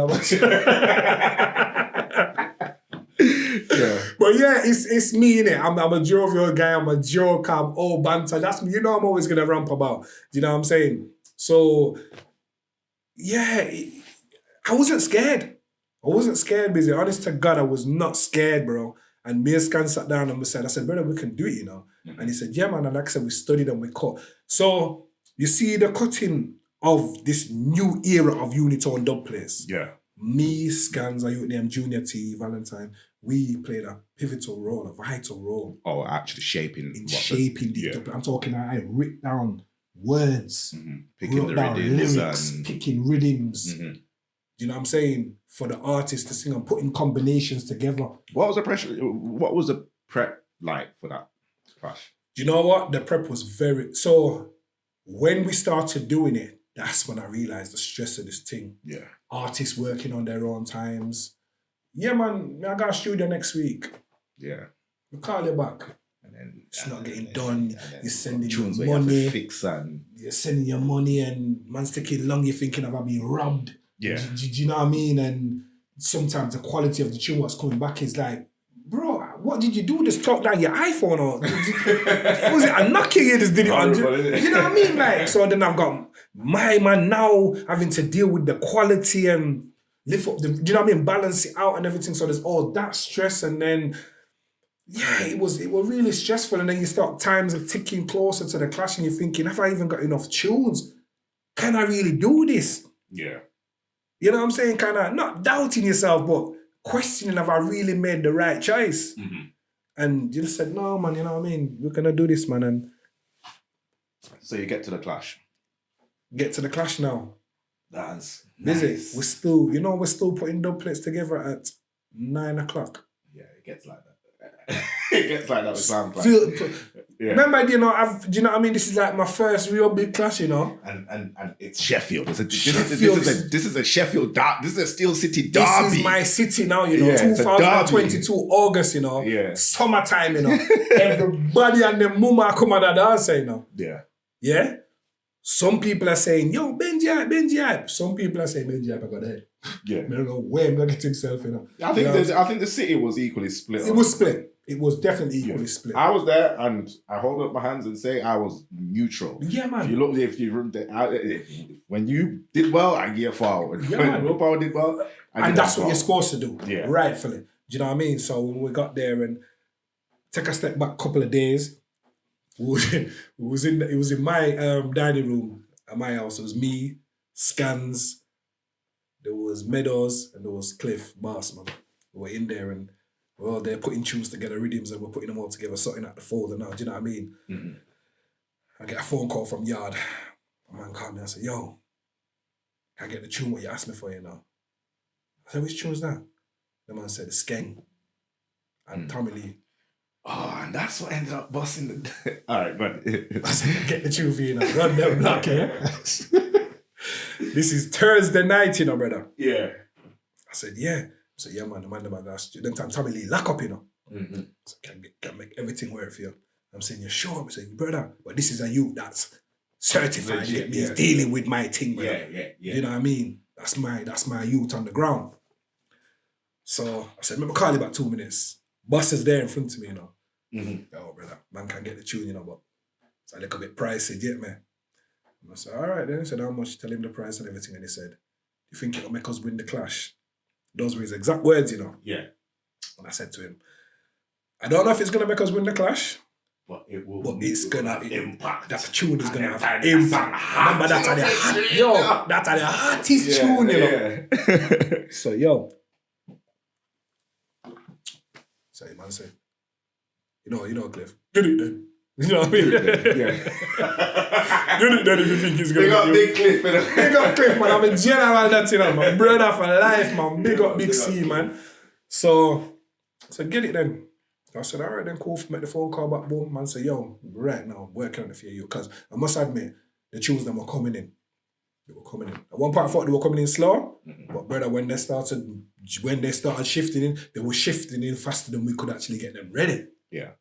But yeah, it's me, innit? I'm a jovial guy, I'm a joker, I'm all banter. That's me, you know I'm always gonna ramp about. Do you know what I'm saying? So, yeah, I wasn't scared. Bizzy. Honest to God, I was not scared, bro. And me and Scan sat down and we said, brother, we can do it, you know? Mm-hmm. And he said, yeah, man. And like I said, we studied and we cut. So, you see the cutting of this new era of Unitone dub plays. Yeah. Me, Scans, I named Junior T, Valentine, we played a pivotal role, a vital role. Oh, actually shaping. The dub. I'm talking, I wrote down words, picking the rhythms. Lyrics, picking rhythms. Mm-hmm. Do you know what I'm saying? For the artist to sing and putting combinations together. What was the prep like for that clash? Do you know what? The prep was so when we started doing it, that's when I realized the stress of this thing. Yeah. Artists working on their own times. Yeah, man, I got a studio next week. Yeah. We'll call you back. And then it's not getting done. You're sending your money. You fix and you're sending your money and man's taking long, you're thinking about being robbed. Yeah. Do you know what I mean? And sometimes the quality of the tune what's coming back is like, bro, what did you do? Just talk down your iPhone or was it a Nokia you just did it on? You know what I mean? Like, so then I've got my man now having to deal with the quality and lift up the, do you know what I mean? Balance it out and everything. So there's all that stress, and then it was really stressful. And then you start times of ticking closer to the clash and you're thinking, have I even got enough tunes? Can I really do this? Yeah. You know what I'm saying? Kind of not doubting yourself, but questioning if I really made the right choice. Mm-hmm. And you just said, no, man, you know what I mean? We're going to do this, man. And so you get to the clash. Get to the clash now. That's Busy. Nice. We're still putting dub plates together at 9 o'clock. Yeah, it gets like that. It gets like that with Soundclash. Yeah. Remember, do you know what I mean? This is like my first real big clash, you know? And it's Sheffield. This is a Sheffield this is a Steel City derby. This is my city now, you know, 2022 August, you know. Yeah. Summertime, you know. Everybody and their mama come out of the dance, you know. Yeah. Yeah? Some people are saying, yo, Benji Hype. Some people are saying, Benji Hype, I got that. Yeah. I don't know where I'm going to get himself, you know. I think the city was equally split. It was split. It was definitely equally split. I was there and I hold up my hands and say I was neutral. Yeah, man. When you did well, I give forward. Yeah, when man. willpower did well, and that's what you're supposed to do. Yeah. Rightfully. Do you know what I mean? So when we got there and take a step back a couple of days, it was in my dining room at my house. It was me, Scans, there was Meadows, and there was Cliff, Bassman. We were in there and well, they're putting tunes together, rhythms, and we're putting them all together, sorting out the folder now. Do you know what I mean? Mm-hmm. I get a phone call from Yard. My man called me and I said, yo, can I get the tune what you asked me for, you know? I said, which tune's that? The man said, Skeng. And Tommy Lee. Oh, and that's what ended up busting the... All right, but... I said, get the tune for you now. Run them block, yeah? This is Thursday night, you know, brother. Yeah. I said, yeah. I said, yeah, man, the man, them time Tommy Lee, lock up, you know. Mm-hmm. So can make everything work for you. I'm saying, you're sure? I'm saying, brother, but this is a youth that's certified. Legit, He's dealing with my thing, brother. Yeah. You know what I mean? That's my youth on the ground. So I said, remember, call you about 2 minutes. Boss is there in front of me, you know. Mm-hmm. Oh, brother, man can get the tune, you know, but it's a little bit pricey, yeah, man. And I said, all right, then. I said, how much? Tell him the price and everything. And he said, you think it'll make us win the clash? Those were his exact words, you know. Yeah. And I said to him, I don't know if it's going to make us win the clash, but it will. But it's going to have impact. That tune is going to have impact. Remember, that's the hottest tune, you know. So, So the man said, you know, Cliff, get it then. You know what I mean? Yeah. Get it then if you think he's Big gonna up Big Cliff. Big up Cliff, man. I'm a general that, you know, my brother for life, man. Big up Big C, man. So get it then. I said, all right then, cool. Make the phone call back, boom. Man said, yo, right now, I'm working on it for you. Because I must admit, the tunes that were coming in. They were coming in. At one part I thought they were coming in slow, but brother, when they started shifting in, they were shifting in faster than we could actually get them ready. Yeah.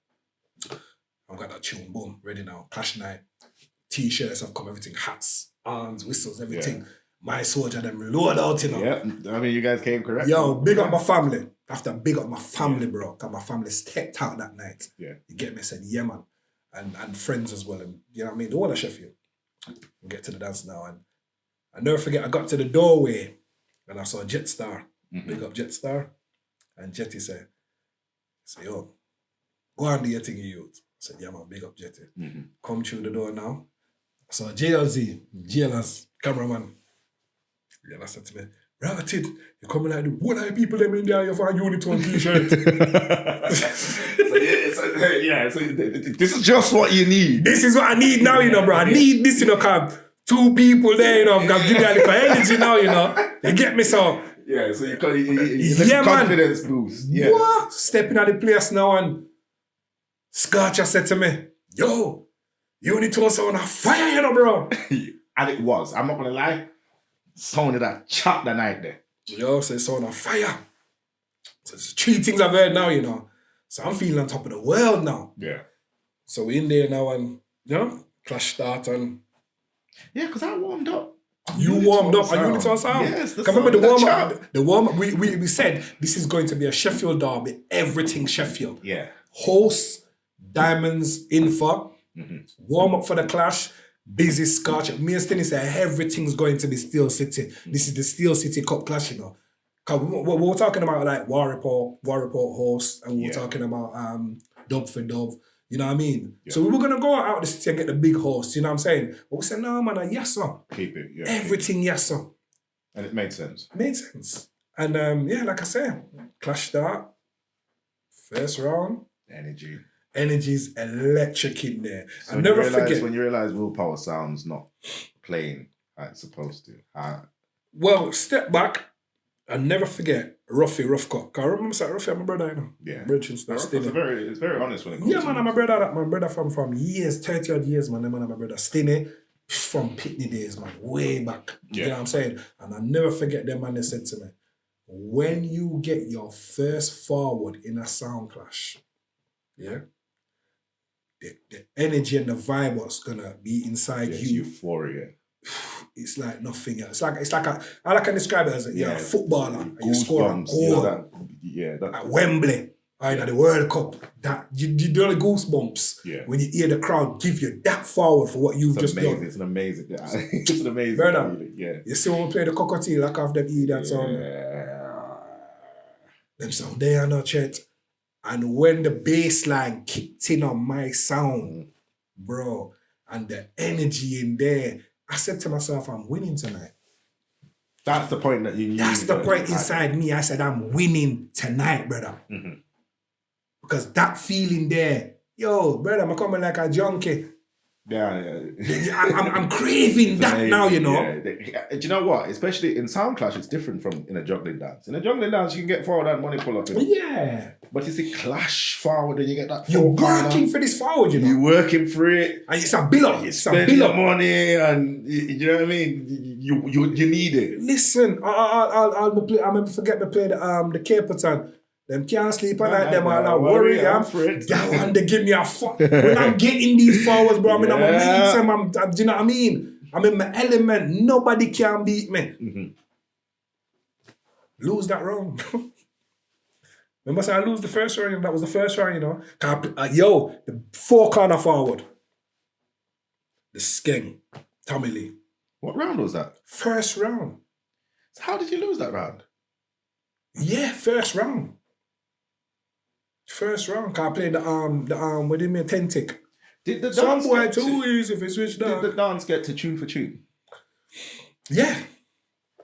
I've got that tune, boom, ready now. Clash night, t-shirts have come, everything, hats, arms, whistles, everything. Yeah. My soldier, them load out, you know. Yeah, I mean, you guys came correct. Yo, big up my family. I have to big up my family, bro. Because my family stepped out that night. Yeah. You get me? I said, yeah, man. And friends as well. And you know what I mean? The whole of Sheffield. We get to the dance now. And I never forget, I got to the doorway and I saw Jetstar. Big up Jetstar. And Jetty said, yo, go on do your thing, you youth. I said, yeah, man, big up Jetty. Come through the door now. I saw JLZ, JLS, cameraman. Yeah, I said to me, Ratted, you coming like the one eye people them in there, you have a Unitone t-shirt. So this is just what you need. This is what I need now, you know, bro. I need this, you know, cause 2 people there, you know, I've got to give me a little energy now, you know. You get me, so. Yeah, so you confidence boost. Yeah. What? Stepping out the place now and Scotch just said to me, yo, Unitone sound on fire, you know, bro. And it was. I'm not gonna lie. Sounded that chop that night there. Yo, so it's sound on fire. So it's 3 things I've heard now, you know. So I'm feeling on top of the world now. Yeah. So we're in there now and, you know, Clash start and... Yeah, because I warmed up. You warmed up on Unitone sound? Yes. Remember the warm-up, we said this is going to be a Sheffield derby, everything Sheffield. Yeah. Hosts, Diamonds, Info, warm-up for the Clash, Bizzy, Scotch. Me and Stinny said everything's going to be Steel City. This is the Steel City Cup Clash, you know. Cause we were talking about like War Report host, and we were talking about Dub for Dub. You know what I mean? Yeah. So we were gonna go out the city and get the big host, you know what I'm saying? But we said, no man, yes sir. Keep it, yeah. Everything, yes sir. And it made sense. Made sense. And yeah, like I said, Clash start, first round. Energy's electric in there. So I never forget. When you realise willpower sounds not playing how it's supposed to. Well, step back and never forget Ruffy, Rough Cut. Cause I remember saying Ruffy, I'm my brother, you know. Yeah. It's very honest when it comes to man, it. I'm my brother from years, 30 odd years, man. I'm my brother Stinny from Pitney days, man, way back. Yeah. You know what I'm saying? And I never forget them man, they said to me, when you get your first forward in a Soundclash, yeah, the energy and the vibe what's gonna be inside you. Euphoria. It's like nothing else. It's like I can describe it as you're a footballer and you score a goal at Wembley or in the World Cup. That you do the goosebumps when you hear the crowd give you that forward for what you've just done. It's an amazing. It's an amazing brother, feeling. Yeah. You see when we play the cockatiel, like off them idiots on them sound there no chat. And when the bass line kicked in on my sound, bro, and the energy in there, I said to myself, I'm winning tonight. That's the point that you knew. That's the point inside me. I said, I'm winning tonight, brother. Because that feeling there, yo, brother, I'm coming like a junkie. Yeah. I'm craving that now, you know. Yeah. Do you know what? Especially in Soundclash, it's different from in a juggling dance. In a juggling dance, you can get forward and money pull up. Yeah. But you see Clash forward and you get that. You're working for this forward, you know. You're working for it. And it's a bill-up. You spend your money and you know what I mean? You need it. Listen, I'll forget to play the Caperton. Them can't sleep at night, them all are worry, I'm afraid. That one, they give me a fuck. When I'm getting these forwards, bro, I mean, I'm a meeting, do you know what I mean? I'm in my element. Nobody can beat me. Lose that round. Remember, I lose the first round. That was the first round, you know. The 4 corner forward. The Skeng, Tommy Lee. What round was that? First round. So how did you lose that round? Yeah, first round. First round, cause I played what do you mean, 10 tick. Did the some dance boy too easy if it switched down. Did the dance get to tune for tune? Yeah.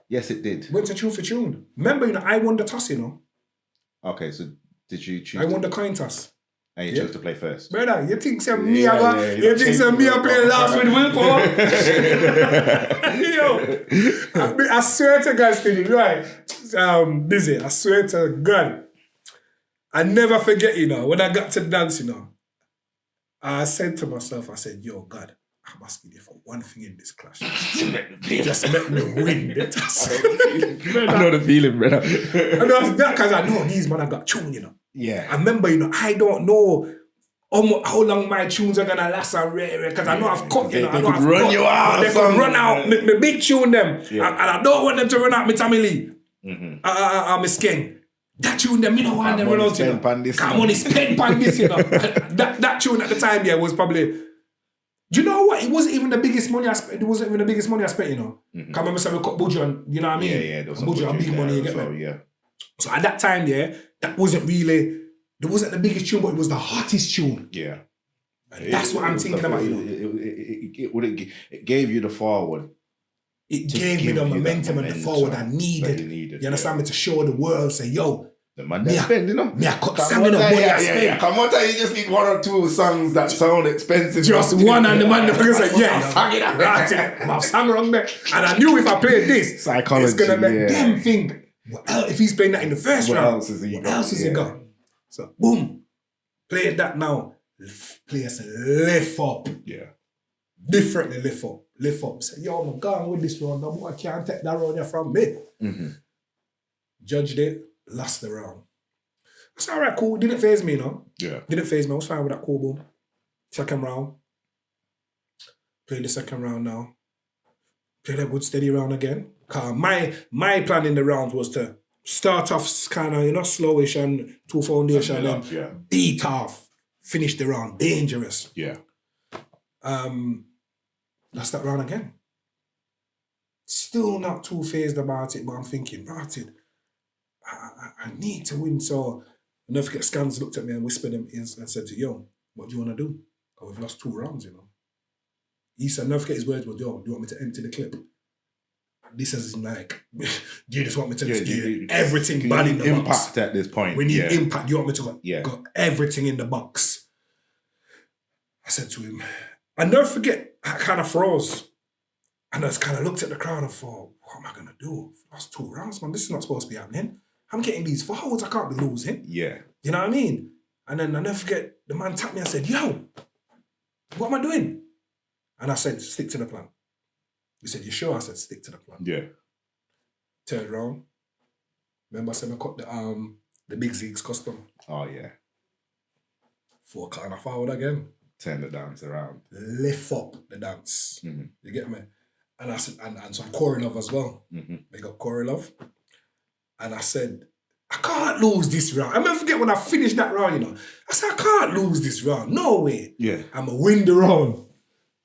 Yes, it did. Went to tune for tune. Remember, you know, I won the toss, you know. Okay, so Did you choose? I won the coin toss. And you chose to play first. Brother, you think some me you think some me play last with willpower? Yo, I swear to God, Stevie, right? Busy. I swear to God. I never forget, when I got to dance, I said to myself, I said, yo, God, I'm asking you for one thing in this clash. Just let me win the toss. I know the feeling, brother. And that's that because I know these man I got tuned, Yeah. I remember, I don't know how long my tunes are gonna last because I know I've cut, They could run you out. They could run out my big tune them. Yeah. And I don't want them to run out my Tommy Lee. My Skeng. That tune them, I want them run out. Come on, spend pan this, that tune at the time, was probably. Do you know what? It wasn't even the biggest money I spent. It wasn't even the biggest money I spent, Can't remember saying we cut Buju on, you know what I mean? Yeah, there was Buju on big money, you get me? Yeah. So at that time, that wasn't really. It wasn't the biggest tune, but it was the hottest tune. Yeah. And that's what I'm thinking about, It gave you the forward. It gave me the momentum and the forward I needed. You understand me? To show the world, say, yo, the man that spend, me I cut song money I spend. Come on, you just need one or two songs that sound expensive. Just one, and the man the say, right, I'm sang wrong there. And I knew if I played this, psychology, it's gonna make them think, well, if he's playing that in the first round, else has he got? So boom, play that now. Players lift up. Yeah. Differently lift up. Say, yo, I'm going with this round. I can't take that round from me. Judged it, lost the round. It's all right, cool. Didn't faze me, Yeah. Didn't faze me. I was fine with that, cool, boom. Second round. Played the second round now. Played a good steady round again. My plan in the rounds was to start off kind of, slowish and two foundation and then beat off, finish the round, dangerous. Yeah. That's that round again. Still not too phased about it, but I'm thinking, right, I need to win. So I never forget, Scans looked at me and whispered him and said to yo, what do you want to do? Oh, we've lost 2 rounds, He said, never forget his words, but yo, do you want me to empty the clip? This is like, do you just want me to do everything bad in the impact box? At this point. We need impact. You want me to go everything in the box? I said to him, I never forget, I kind of froze. And I just kind of looked at the crowd and thought, what am I going to do? Lost 2 rounds, man. This is not supposed to be happening. I'm getting these forwards. I can't be losing. Yeah. You know what I mean? And then I never forget, the man tapped me and said, yo, what am I doing? And I said, stick to the plan. He said, you sure? I said, stick to the plan. Yeah. Third round. Remember I said I cut the Big Ziggs custom. Oh, yeah. 4 corner forward again. Turn the dance around. Lift up the dance. You get me? And I said, and some Corey Love as well. They got Corey Love. And I said, I can't lose this round. I never forget when I finished that round, I said, I can't lose this round. No way. Yeah. I'm going to win the round.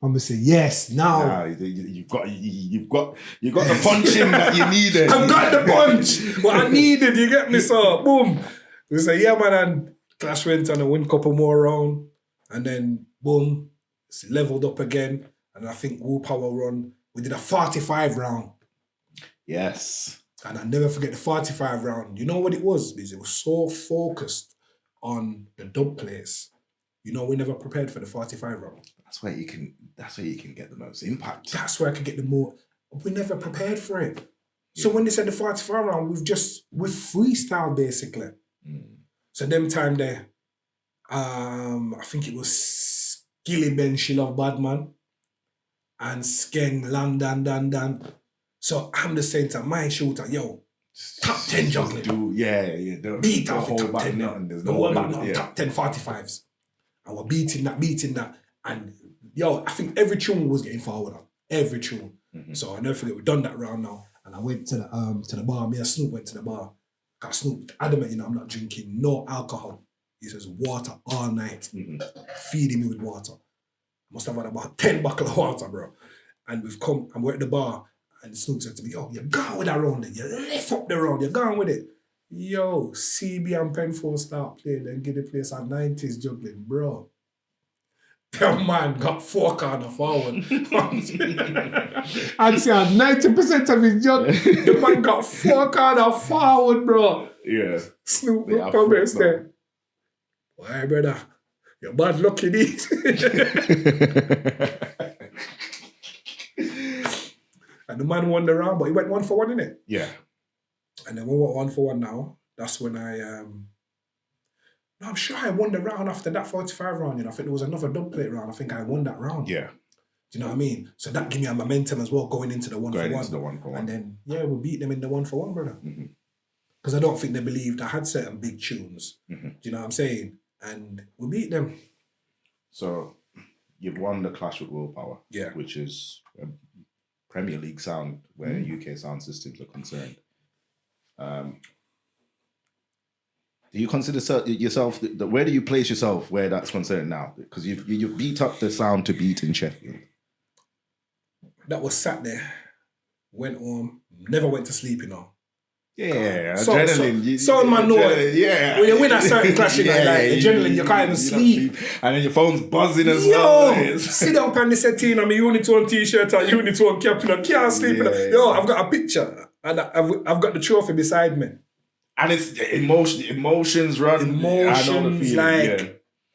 I'm gonna say yes now. You've got the punch in that you needed. I've got the punch. What I needed, you get me? So boom. We say yeah, man, and Clash went on and win a couple more round, and then boom, it's leveled up again. And I think willpower run. We did a 45 round. Yes. And I never forget the 45 round. You know what it was? Because it was so focused on the dub plays. We never prepared for the 45 round. That's where you can get the most impact. That's where I could get the more. We never prepared for it. Yeah. So when they said the 45 round, we've freestyle basically. So them time there, I think it was Gilly Ben, She Love Badman, and Skeng, Dan. So I'm the center, my shooter, yo, top 10 juggling. Beat off top 10. No one about nothing, top 10 45s. And we're beating that. And yo, I think every tune was getting forward on. Every tune. So I never forget, we've done that round now. And I went to the bar. Me and Snoop went to the bar. Got Snoop adamant, I'm not drinking no alcohol. He says water all night. Feeding me with water. I must have had about 10 bottles of water, bro. And we've come and we're at the bar. And Snoop said to me, yo, you're going with that round then. You lift up the round. You're going with it. Yo, CB and Penfold start playing and get the place at 90s juggling, bro. That man got 4 corner forward. I'd say 90% of his jug, the man got 4 corner forward, bro. Yeah. Snoop The Dogg come Afro and say, why, brother? You're bad lucky these. And the man won the round, but he went 1 for 1, innit? Yeah. And then we went 1 for 1 now. That's when I'm sure I won the round after that 45 round. You know, I think there was another dub plate round. I think I won that round. Yeah. Do you know what I mean? So that gave me a momentum as well going into the 1 for 1. The 1 for 1. And then, yeah, we beat them in the 1 for 1, brother. Because I don't think they believed I had certain big tunes. Do you know what I'm saying? And we beat them. So you've won the Clash with Willpower. Yeah. Which is a Premier League sound where UK sound systems are concerned. Do you consider yourself, where do you place yourself where that's concerned now? Because you've beat up the sound to beat in Sheffield. That was sat there, went home, never went to sleep, you know. Yeah, adrenaline. So man know it. Yeah. When you win that certain clash, adrenaline, you can't even sleep. And then your phone's buzzing as well. Yo, sit up and they said, I'm a Unitone t-shirt and Unitone cap, and I can't sleep. Yo, I've got a picture and I've got the trophy beside me. And it's emotions run. Emotions,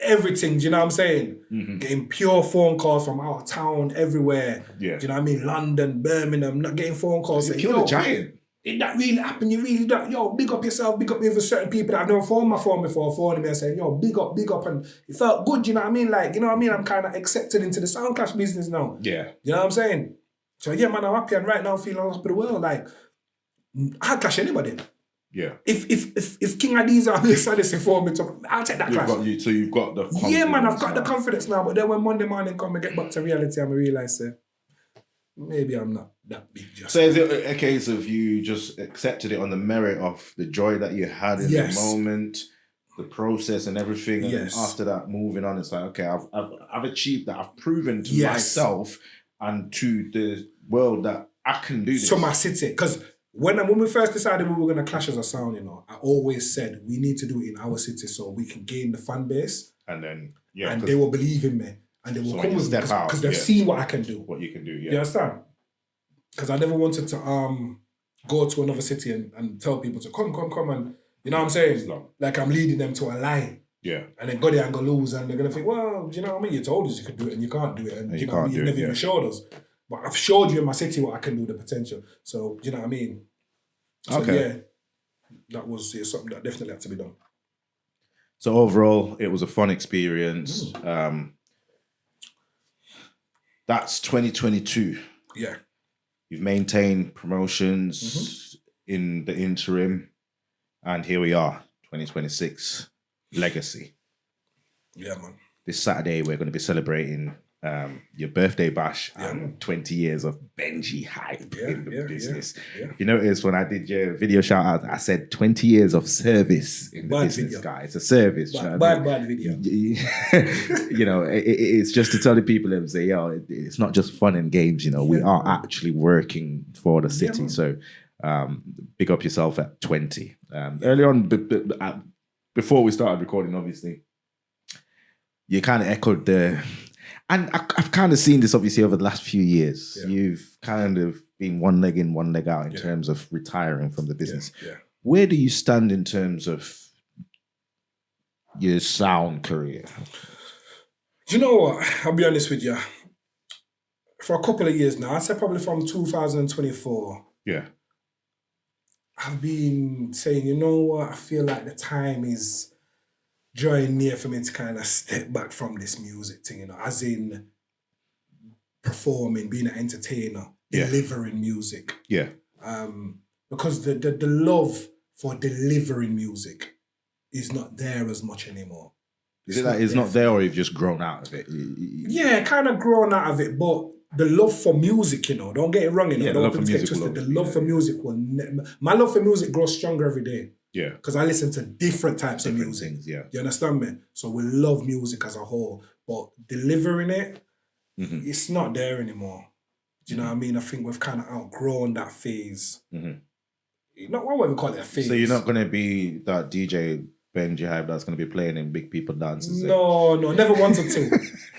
everything, do you know what I'm saying? Getting pure phone calls from out of town, everywhere. Yeah. Do you know what I mean? London, Birmingham, not getting phone calls. You killed a giant. Did that really happen? You really don't? Yo, big up yourself, big up me for certain people that I've never phoned my phone before, phoning me and saying, yo, big up. And it felt good, you know what I mean? Like, you know what I mean? I'm kind of accepted into the Soundclash business now. Yeah. You know what I'm saying? So yeah, man, I'm happy and right now feeling on top of the world. Like, I'd clash anybody. Yeah. If King Adiza and Sadis for me, I'll take that clash. So you've got the confidence. Yeah, man, I've got the confidence now. But then when Monday morning come and get back to reality, I'm realise maybe I'm not that big. So is it a case of you just accepted it on the merit of the joy that you had in the moment, the process and everything, and after that, moving on, it's like, okay, I've achieved that. I've proven to myself and to the world that I can do this. To my city, because when we first decided we were going to clash as a sound, you know, I always said we need to do it in our city so we can gain the fan base. And then, and they will believe in me. And they will come with me because they've seen what I can do. What you can do, You understand? Because I never wanted to go to another city and tell people to come and, you know what I'm saying? Like I'm leading them to a lie. Yeah. And then go there and go lose and they're going to think, well, do you know what I mean? You told us you could do it and you can't do it. And you know what I mean? You never even showed us. But I've showed you in my city what I can do, the potential. So, do you know what I mean? So, yeah, that was something that definitely had to be done. So overall, it was a fun experience. That's 2022. Yeah. You've maintained promotions in the interim. And here we are, 2026, legacy. Yeah, man. This Saturday, we're going to be celebrating your birthday bash and 20 years of Benji Hype in the business. Yeah. If you notice, when I did your video shout out, I said 20 years of service in the business, video. Guys. It's a service. Bad video. You know, it's just to tell the people and say, yo, it's not just fun and games, you know, we are actually working for the city. Yeah, so big up yourself at 20. Earlier on, before we started recording, obviously, you kind of echoed the... And I've kind of seen this, obviously, over the last few years. Yeah. You've kind of been one leg in, one leg out in terms of retiring from the business. Yeah. Where do you stand in terms of your sound career? Do you know what? I'll be honest with you. For a couple of years now, I'd say probably from 2024. Yeah. I've been saying, you know what? I feel like the time is drawing near for me to kind of step back from this music thing, you know, as in performing, being an entertainer, delivering music. Yeah. Because the love for delivering music is not there as much anymore. Is it that it's not there or you've just grown out of it? Yeah, kind of grown out of it, but the love for music, you know, don't get it wrong, you know, don't get it twisted. The love for music will my love for music grows stronger every day. Yeah. Because I listen to different types of music. Things, you understand me? So we love music as a whole, but delivering it, it's not there anymore. Do you know what I mean? I think we've kind of outgrown that phase. Not what we call it a phase. So you're not going to be that DJ Benji Hype that's going to be playing in big people dances. No, never wanted to.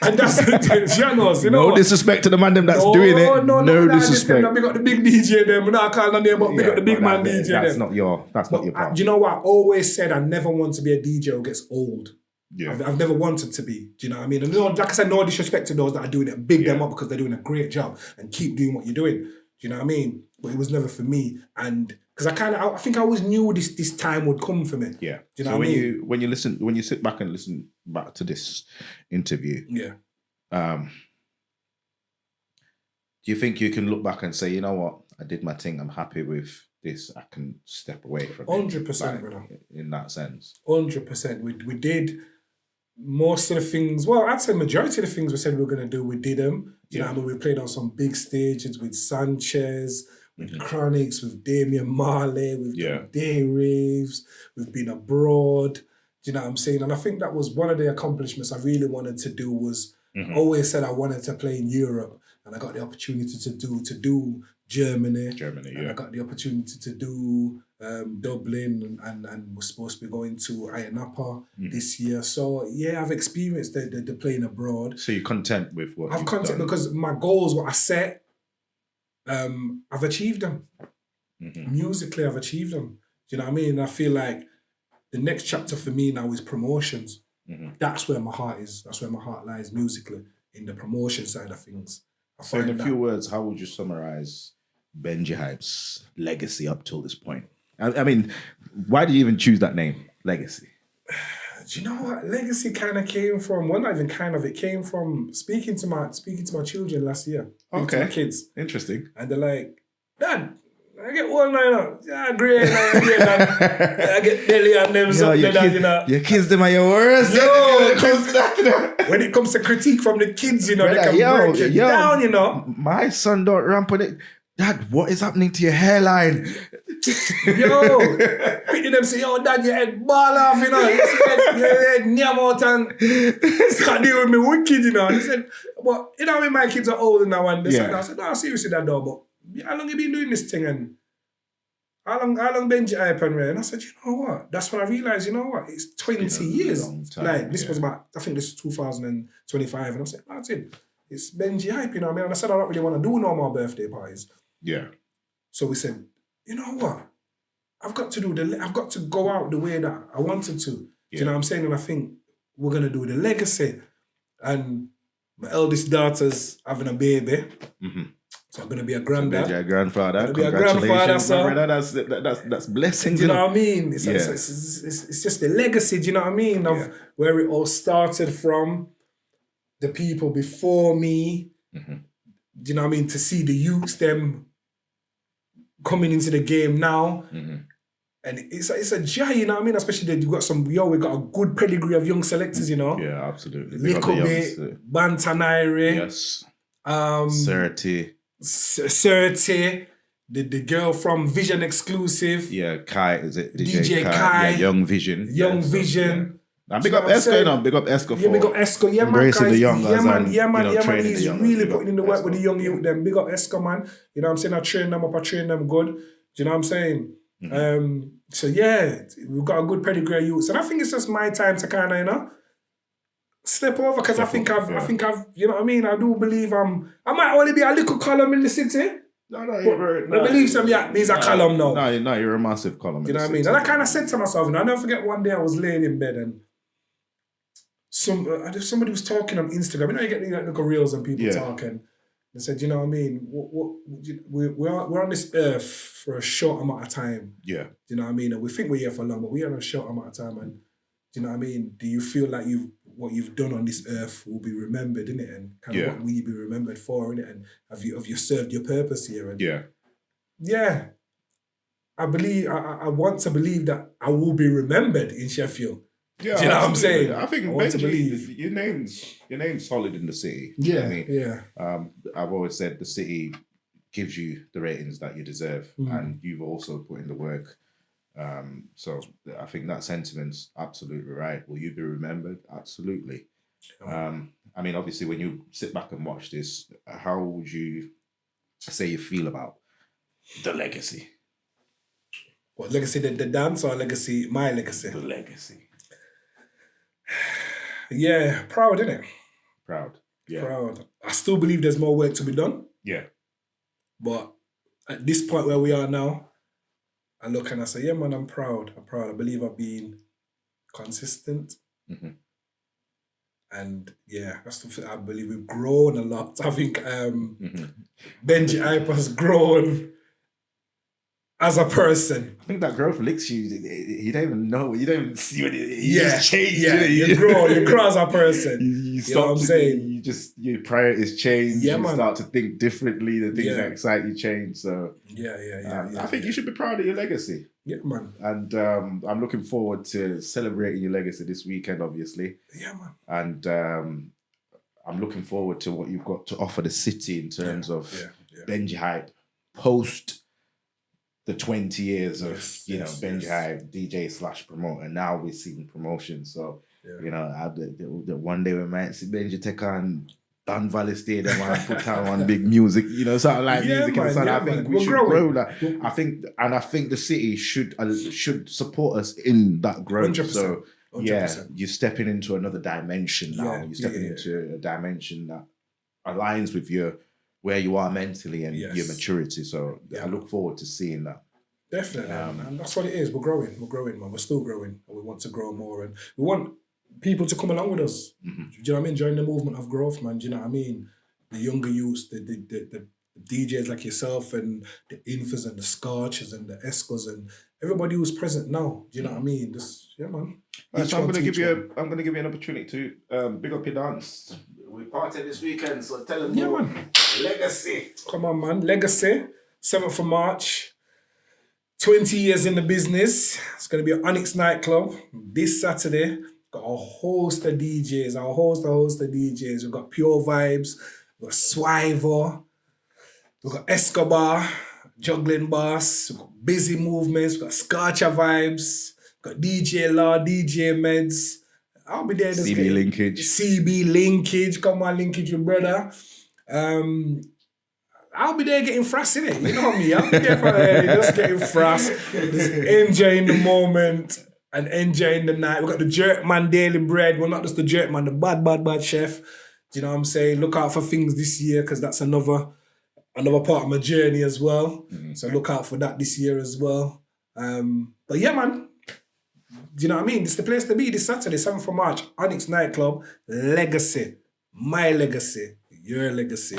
And that's the thing, you know. No disrespect to the man them that's doing it. No disrespect. We got the big DJ them. We're not calling them name, but we got the big man DJ That's them. not your part. Do you know what? I always said I never want to be a DJ who gets old. Yeah. I've never wanted to be. Do you know what I mean? And like I said, no disrespect to those that are doing it. Big them up because they're doing a great job and keep doing what you're doing. Do you know what I mean? But it was never for me. And because I think I always knew this time would come for me. Yeah. Do you know so what I mean? when you sit back and listen back to this interview, Yeah. do you think you can look back and say, you know what, I did my thing, I'm happy with this, I can step away from 100%, brother. In that sense. 100%. We did most of the things, well, I'd say majority of the things we said we were going to do, we did them. Do you know what I mean? We played on some big stages with Sanchez, with Chronics, with Damian Marley, with Day Raves, we've been abroad. Do you know what I'm saying? And I think that was one of the accomplishments I really wanted to do was, always said I wanted to play in Europe, and I got the opportunity to do Germany. And I got the opportunity to do Dublin, and we're supposed to be going to Ayanapa this year. So yeah, I've experienced the playing abroad. So you're content with what I've content because my goals, what I set, I've achieved them. Musically, I've achieved them. Do you know what I mean? I feel like the next chapter for me now is promotions. That's where my heart is. That's where my heart lies musically, in the promotion side of things. So in a few words, how would you summarize Benji Hype's legacy up till this point? I mean, why did you even choose that name, Legacy? Do you know what? Legacy kind of came from, well, not even kind of, it came from speaking to my children last year. To my kids. Interesting. And they're like, Dad, I get one now. Yeah, great. I get Delhi and them something like that, you know. Your kids, them are your worst. When it comes to critique from the kids, you know, they can break it down, you know. My son don't ramp on it. Dad, what is happening to your hairline? Picking them say, Dad, your head ball off, you know. Your head near out and start dealing with me wicked, you know. And he said, but, you know, when my kids are older now and this and that. I said, no, seriously, Dad, though, but how long you been doing this thing and how long Benji Hype and I said, you know what? That's when I realized, you know what? It's 20 years. Like, this was about, I think this was 2025. And I said, that's it. It's Benji Hype, you know what I mean? And I said, I don't really want to do no more birthday parties. Yeah. So we said, you know what? I've got to go out the way that I wanted to. Do you know what I'm saying? And I think we're going to do the legacy. And my eldest daughter's having a baby. So I'm going to be a granddad. A grandfather. I'm going to be a grandfather, so that's blessings. Do you know what I mean? It's just the legacy, do you know what I mean? Of where it all started from, the people before me. Do you know what I mean? To see the youths, them coming into the game now. And it's a joy, you know what I mean? Especially that we got a good pedigree of young selectors, you know? Yeah, absolutely. Likobe, Bantanaire. Yes. Certi, the girl from Vision Exclusive. Yeah, Kai, is it? DJ Kai. Yeah, Young Vision. Vision. And big up Esco, you know, big up Esco for big up Esco, yeah, man. Embracing the young guys man. He's the young really guys. putting in the work with the young youth, them. Big up Esco, man. You know what I'm saying? I train them up, I train them good. Do you know what I'm saying? So yeah, we've got a good pedigree of youths. And I think it's just my time to kind of, you know, step over, because I think I've, you know what I mean? I do believe I might only be a little column in the city. No, you're I believe some means a column now. No, you're a massive column. You know what I mean? And I kind of said to myself, and I never forget one day I was laying in bed and somebody was talking on Instagram. You know, you get these little reels and people talking. They said, you know what I mean? We're on this earth for a short amount of time. Yeah. Do you know what I mean? And we think we're here for long, but we're on a short amount of time. And do you know what I mean? Do you feel like what you've done on this earth will be remembered, innit? And kind of what will you be remembered for, innit? And have you served your purpose here? And yeah. I want to believe that I will be remembered in Sheffield. Yeah, do you know what I'm saying? I think Benji, your name's solid in the city. Yeah, I mean, I've always said the city gives you the ratings that you deserve, and you've also put in the work. So I think that sentiment's absolutely right. Will you be remembered? Absolutely. I mean, obviously, when you sit back and watch this, how would you say you feel about the legacy? What legacy? The dance or legacy? My legacy. The legacy. Yeah, proud, innit? Proud. Yeah. Proud. I still believe there's more work to be done, Yeah. but at this point where we are now, I look and I say, yeah, man, I'm proud. I'm proud. I believe I've been consistent. Mhm. And yeah, that's the thing. I believe we've grown a lot. I think Mhm. Benji Hype has grown as a person. I think that growth licks you. You don't even know. You don't even see what you Yeah, just change. yeah, you grow as a person. You You know what I'm saying? You just your priorities change. Yeah, you man. start to think differently. The things Yeah. that excite you change. So Yeah. I think you should be proud of your legacy. Yeah, man. And I'm looking forward to celebrating your legacy this weekend, obviously. Yeah, man. And I'm looking forward to what you've got to offer the city in terms of Benji Hype post the 20 years of Benji Hype, DJ / promoter. Now we're seeing promotion. So the one day we might see Benji take on Don Valley Stadium and put on big music, something like music. Man, and I think man. we We're should growing. grow that. I think the city should support us in that growth. 100%. So 100%. you're stepping into another dimension now. Yeah, You're stepping into a dimension that aligns with where you are mentally and your maturity. So I look forward to seeing that. Definitely, man. That's what it is. We're growing, man. We're still growing. And we want to grow more. And we want people to come along with us. Mm-hmm. Do you know what I mean? Join the movement of growth, man. Do you know what I mean? The younger youths, the DJs like yourself and the Infas and the Scorchers and the Escos and everybody who's present now. Do you know what I mean? Man. So I'm gonna give you an opportunity to big up your dance. We party this weekend, so tell them man. Legacy. Come on, man. Legacy, 7th of March. 20 years in the business. It's going to be at Onyx nightclub this Saturday. Got a host of DJs. We've got Pure Vibes. We've got Swiver. We've got Escobar, Juggling Boss. We've got Busy Movements. We've got Scorcher Vibes. We've got DJ Law, DJ Meds. I'll be there. CB Linkage. Come on, Linkage, your brother. I'll be there getting frass in it. You know me. I'll be there for just getting frass, just enjoying the moment and enjoying the night. We've got the Jerkman Daily Bread. Well, not just the Jerkman, the bad chef. Do you know what I'm saying? Look out for things this year because that's another part of my journey as well. Mm-hmm. So look out for that this year as well. But yeah, man. Do you know what I mean? This is the place to be this Saturday, 7th of March, Onyx nightclub. Legacy. My legacy. Your legacy.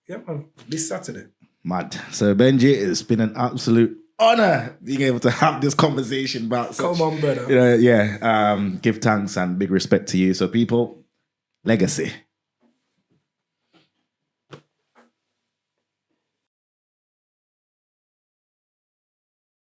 Yeah, man. This Saturday. Mad. So, Benji, it's been an absolute honor being able to have this conversation about such, come on, brother. Give thanks and big respect to you. So, people, legacy.